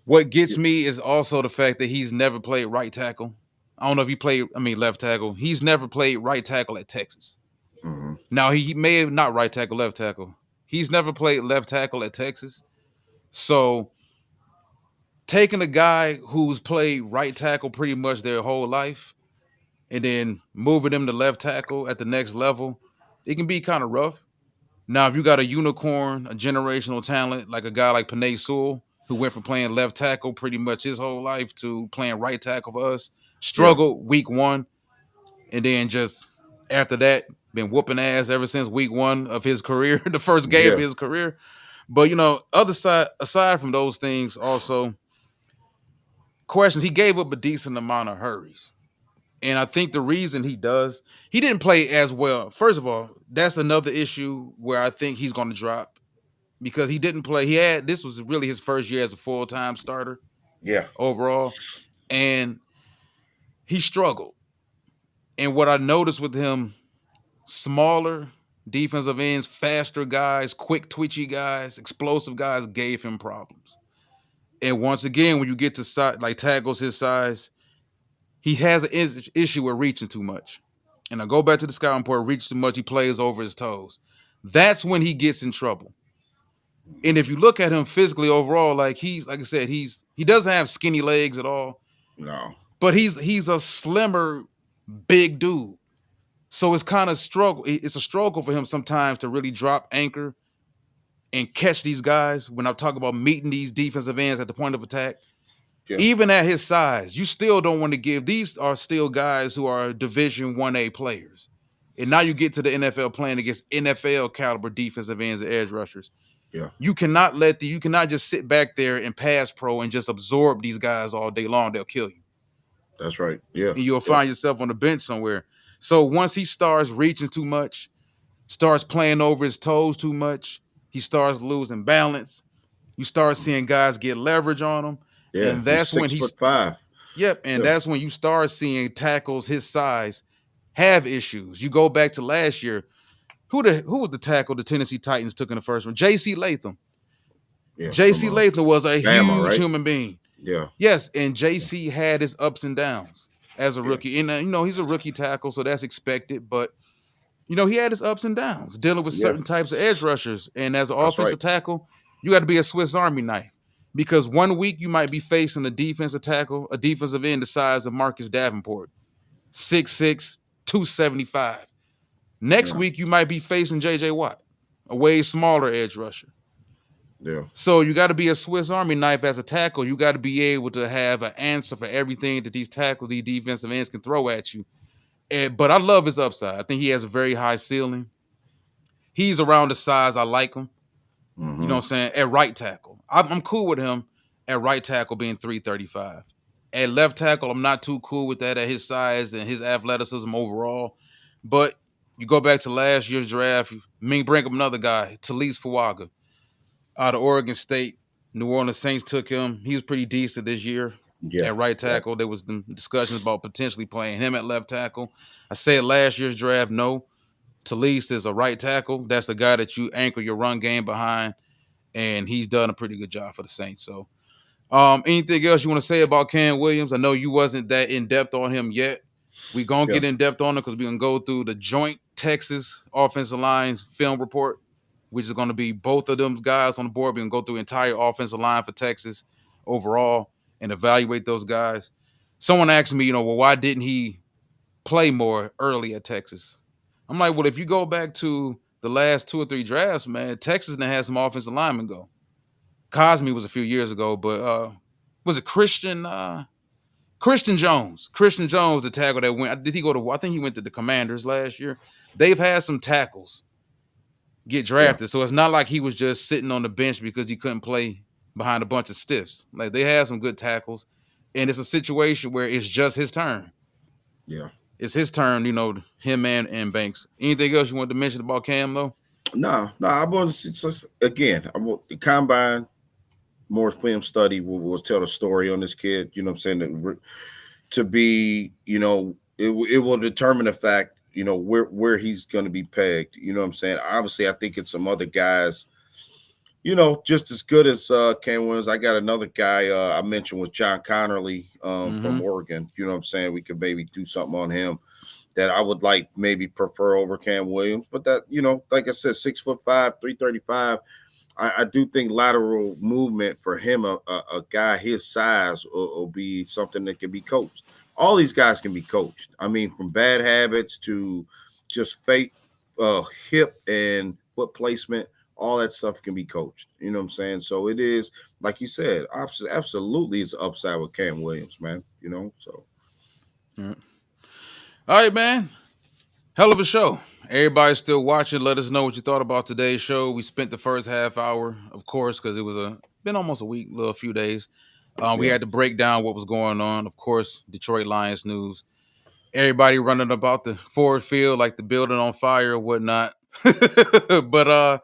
What gets me is also the fact that he's never played right tackle. I don't know if he played, left tackle. He's never played right tackle at Texas. Mm-hmm. Now, he may have not right tackle, left tackle. He's never played left tackle at Texas. So taking a guy who's played right tackle pretty much their whole life and then moving him to left tackle at the next level, it can be kind of rough. Now, if you got a unicorn, a generational talent, like a guy like Penei Sewell, who went from playing left tackle pretty much his whole life to playing right tackle for us, struggled week one, and then just after that, been whooping ass ever since week one of his career, the first game of his career. But, aside from those things, also, questions, he gave up a decent amount of hurries. And I think the reason he didn't play as well. First of all, that's another issue where I think he's going to drop because he didn't play. This was really his first year as a full-time starter. Yeah. Overall. And he struggled. And what I noticed with him, smaller, defensive ends, faster guys, quick, twitchy guys, explosive guys gave him problems. And once again, when you get to like tackles his size, he has an issue with reaching too much. And I go back to the scouting report, reach too much, he plays over his toes. That's when he gets in trouble. And if you look at him physically overall, like I said, he doesn't have skinny legs at all. No. But he's a slimmer, big dude. So it's kind of struggle. It's a struggle for him sometimes to really drop anchor and catch these guys. When I talk about meeting these defensive ends at the point of attack, even at his size, you still don't want to give. These are still guys who are Division 1A players. And now you get to the NFL playing against NFL caliber defensive ends and edge rushers. Yeah. You cannot just sit back there and pass pro and just absorb these guys all day long. They'll kill you. That's right. Yeah. And you'll find yourself on the bench somewhere. So once he starts reaching too much, starts playing over his toes too much, he starts losing balance. You start seeing guys get leverage on him. Yeah. And that's when 6'5". Yep. And that's when you start seeing tackles his size have issues. You go back to last year. Who was the tackle the Tennessee Titans took in the first one? J.C. Latham. Yeah, J.C. Latham was a Bama, huge human being. Yeah. Yes, and J.C. had his ups and downs as a rookie. And, he's a rookie tackle, so that's expected. But, he had his ups and downs dealing with certain types of edge rushers. And as an offensive tackle, you got to be a Swiss Army knife. Because 1 week you might be facing a defensive tackle, a defensive end the size of Marcus Davenport, 6'6", 275. Next week you might be facing J.J. Watt, a way smaller edge rusher. Yeah. So you got to be a Swiss Army knife as a tackle. You got to be able to have an answer for everything that these tackles, these defensive ends can throw at you. But I love his upside. I think he has a very high ceiling. He's around the size I like him. Mm-hmm. You know what I'm saying? At right tackle, I'm cool with him at right tackle being 335. At left tackle, I'm not too cool with that at his size and his athleticism overall. But you go back to last year's draft, bring up another guy, Talise Fuaga, out of Oregon State. New Orleans Saints took him. He was pretty decent this year at right tackle. There was discussions about potentially playing him at left tackle. I said last year's draft, no. Talise is a right tackle. That's the guy that you anchor your run game behind, and he's done a pretty good job for the Saints. So, anything else you want to say about Cam Williams? I know you wasn't that in-depth on him yet. We're going to get in-depth on it because we're going to go through the joint Texas offensive lines film report, which is going to be both of them guys on the board. We're going to go through the entire offensive line for Texas overall and evaluate those guys. Someone asked me, well, why didn't he play more early at Texas? I'm like, well, if you go back to the last 2 or 3 drafts, man, Texas now has some offensive linemen go. Cosme was a few years ago, but was it Christian Jones? Christian Jones, the tackle that went. Did he go to? I think he went to the Commanders last year. They've had some tackles get drafted, so it's not like he was just sitting on the bench because he couldn't play behind a bunch of stiffs. Like they had some good tackles, and it's a situation where it's just his turn. Yeah. It's his turn, him and Banks. Anything else you want to mention about Cam, though? No. I want to just, again, I want the combine, more film study will tell the story on this kid. You know what I'm saying? To be, it will determine the fact, where he's going to be pegged. You know what I'm saying? Obviously, I think it's some other guys, just as good as Cam Williams. I got another guy I mentioned was John Connerly from Oregon. You know what I'm saying? We could maybe do something on him that I would maybe prefer over Cam Williams. But that, like I said, 6'5", 335. I do think lateral movement for him, a guy his size, will be something that can be coached. All these guys can be coached. I mean, from bad habits to just fake hip and foot placement, all that stuff can be coached. You know what I'm saying? So it is, like you said, absolutely it's upside with Cam Williams, man. So. All right, man. Hell of a show. Everybody's still watching. Let us know what you thought about today's show. We spent the first half hour, of course, because it was been almost a week, a few days. We had to break down what was going on. Of course, Detroit Lions news. Everybody running about the Ford Field like the building on fire or whatnot. But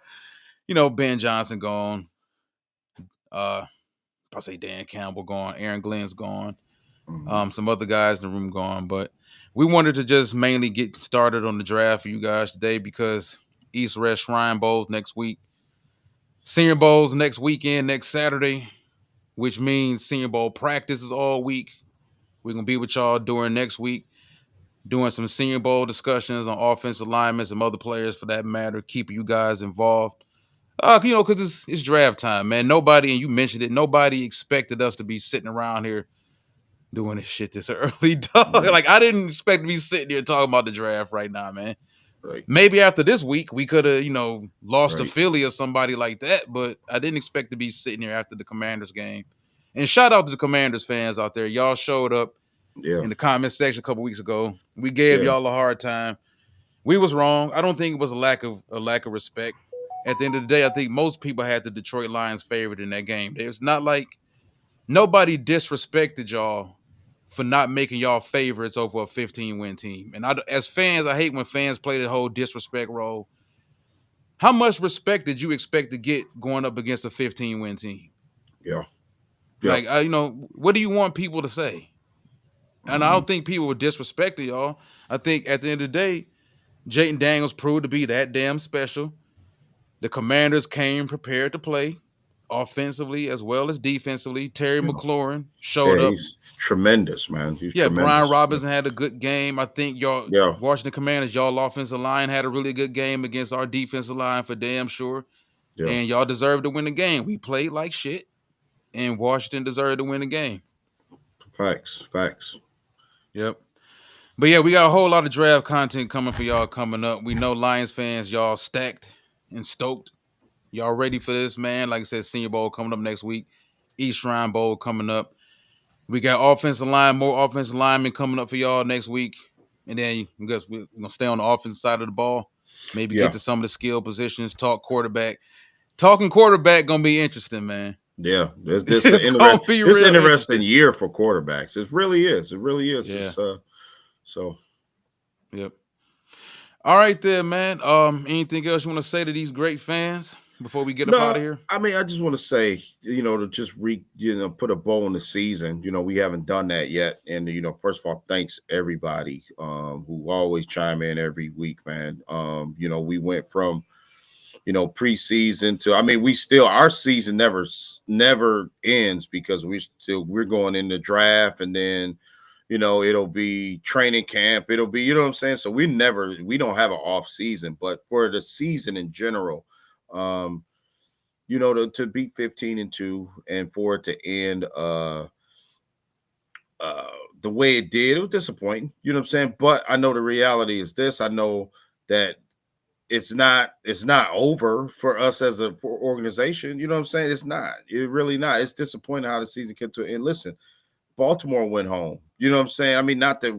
Ben Johnson gone. I'll say Dan Campbell gone. Aaron Glenn's gone. Some other guys in the room gone. But we wanted to just mainly get started on the draft for you guys today because East West Shrine Bowls next week. Senior Bowls next weekend, next Saturday, which means Senior Bowl practices all week. We're going to be with y'all during next week, doing some Senior Bowl discussions on offensive linemen, some other players for that matter, keeping you guys involved. Because it's draft time, man. Nobody, and you mentioned it, nobody expected us to be sitting around here doing this shit this early, dog. Like, I didn't expect to be sitting here talking about the draft right now, man. Right. Maybe after this week, we could have, lost to Right. Philly or somebody like that, but I didn't expect to be sitting here after the Commanders game. And shout out to the Commanders fans out there. Y'all showed up Yeah. in the comment section a couple weeks ago. We gave Yeah. y'all a hard time. We was wrong. I don't think it was a lack of respect. At the end of the day, I think most people had the Detroit Lions favored in that game. It's not like nobody disrespected y'all for not making y'all favorites over a 15-win team. And as fans, I hate when fans play the whole disrespect role. How much respect did you expect to get going up against a 15-win team? Yeah. Like, what do you want people to say? And I don't think people were disrespecting y'all. I think at the end of the day, Jayden Daniels proved to be that damn special. The Commanders came prepared to play offensively as well as defensively. Terry McLaurin showed up. He's tremendous, man. He's tremendous. Brian Robinson had a good game. I think y'all, Yeah. Washington Commanders, y'all offensive line had a really good game against our defensive line for damn sure. Yeah. And y'all deserved to win the game. We played like shit, and Washington deserved to win the game. Facts. Yep. But yeah, we got a whole lot of draft content coming for y'all coming up. We know Lions fans, y'all stacked and stoked. Y'all ready for this, man? Like I said, Senior Bowl coming up next week. East Shrine Bowl coming up. We got more offensive linemen coming up for y'all next week. And then I guess we're going to stay on the offensive side of the ball. Maybe get to some of the skill positions, talk quarterback. Talking quarterback going to be interesting, man. Yeah, this is an interesting year for quarterbacks. It really is. Yeah. So. Yep. All right there, man. Anything else you want to say to these great fans before we get up out of here? I mean, I just want to say, to just put a bow on the season. We haven't done that yet. And, first of all, thanks everybody who always chime in every week, man. We went from, preseason to, I mean, our season never ends because we're going in the draft, and then, it'll be training camp. It'll be, you know what I'm saying? So we don't have an off season, but for the season in general, to be 15-2 and for it to end the way it did, it was disappointing. You know what I'm saying? But I know the reality is this. I know that it's not over for us as a organization. You know what I'm saying? It's not. It's really not. It's disappointing how the season came to end. Listen, Baltimore went home. You know what I'm saying? I mean, not that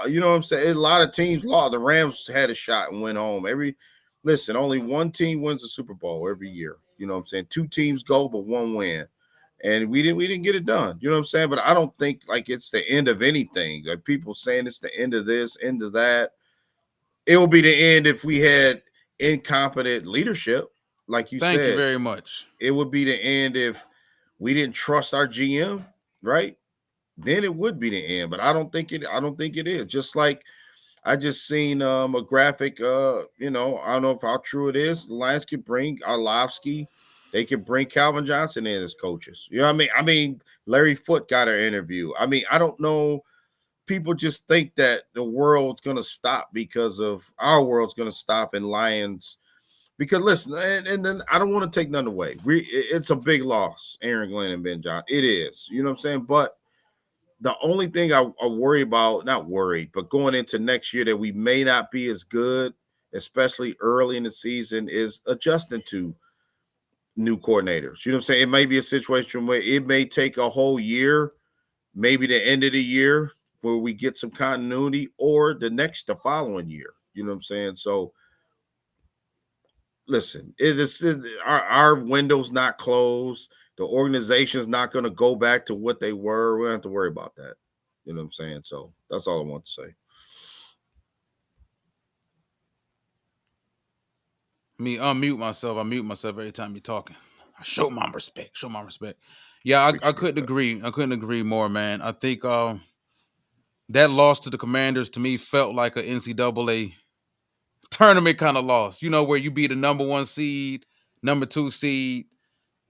you know what I'm saying? A lot of teams lost. The Rams had a shot and went home. Only one team wins the Super Bowl every year. You know what I'm saying? Two teams go, but one win. And we didn't get it done. You know what I'm saying? But I don't think like it's the end of anything. Like people saying it's the end of this, end of that. It will be the end if we had incompetent leadership, like you said. Thank you very much. It would be the end if we didn't trust our GM, right? Then it would be the end. But I don't think it is. Just like I just seen a graphic. I don't know how true it is. The Lions could bring Arlovsky. They could bring Calvin Johnson in as coaches. You know what I mean? I mean, Larry Foote got an interview. I mean, I don't know. People just think that the world's going to stop because of our world's going to stop in Lions. Because listen, and then I don't want to take none away. It's a big loss, Aaron Glenn and Ben Johnson. It is. You know what I'm saying? But the only thing I worry about, not worried, but going into next year that we may not be as good, especially early in the season, is adjusting to new coordinators. You know what I'm saying? It may be a situation where it may take a whole year, maybe the end of the year, where we get some continuity, or the following year. You know what I'm saying? So listen, our window's not closed. The organization's not going to go back to what they were. We don't have to worry about that. You know what I'm saying? So that's all I want to say. Me unmute myself. I mute myself every time you're talking. I show my respect. Yeah, I couldn't agree. I couldn't agree more, man. I think that loss to the Commanders to me felt like an NCAA tournament kind of loss, where you be the number 1 seed, number 2 seed,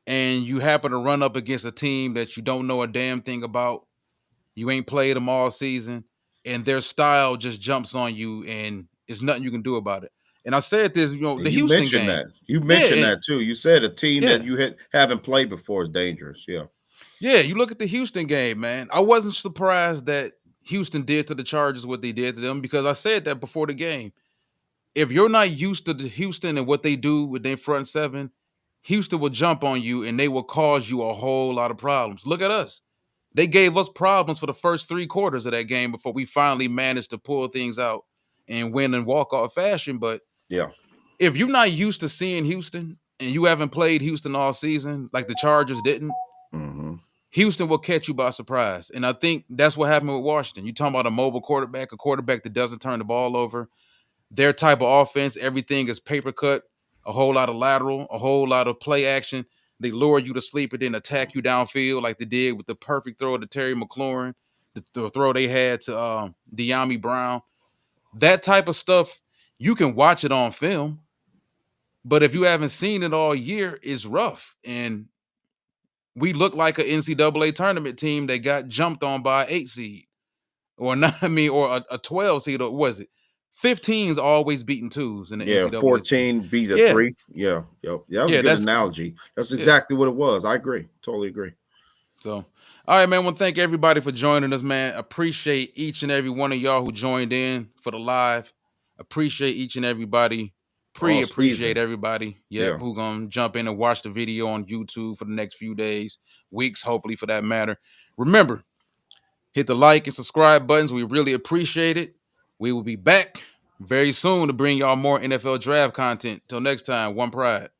and you happen to run up against a team that you don't know a damn thing about. You ain't played them all season, and their style just jumps on you, and there's nothing you can do about it. And I said this, And the you Houston mentioned game. that. You mentioned Yeah, that too. You said a team yeah. that you haven't played before is dangerous. Yeah. Yeah, you look at the Houston game, man. I wasn't surprised that Houston did to the Chargers what they did to them, because I said that before the game. If you're not used to the Houston and what they do with their front seven, Houston will jump on you and they will cause you a whole lot of problems. Look at us. They gave us problems for the first 3 quarters of that game before we finally managed to pull things out and win in walk-off fashion. But Yeah. if you're not used to seeing Houston and you haven't played Houston all season like the Chargers didn't, Mm-hmm. Houston will catch you by surprise. And I think that's what happened with Washington. You talking about a mobile quarterback, a quarterback that doesn't turn the ball over. Their type of offense, everything is paper cut, a whole lot of lateral, a whole lot of play action. They lure you to sleep and then attack you downfield like they did with the perfect throw to Terry McLaurin, the throw they had to De'Ami Brown. That type of stuff, you can watch it on film, but if you haven't seen it all year, it's rough. And we look like an NCAA tournament team that got jumped on by an 8 seed. Or not, or a 12 seed, or was it? 15's always beating 2s in the Yeah, NCAA. 14 beat a Yeah. 3. Yeah, yep. That was Yeah, a good analogy. That's exactly what it was. I agree. Totally agree. So, all right, man. I want to thank everybody for joining us, man. Appreciate each and every one of y'all who joined in for the live. Appreciate each and everybody. Appreciate everybody. Yeah. Who gonna jump in and watch the video on YouTube for the next few days, weeks, hopefully, for that matter. Remember, hit the like and subscribe buttons. We really appreciate it. We will be back very soon to bring y'all more NFL draft content. Till next time, One Pride.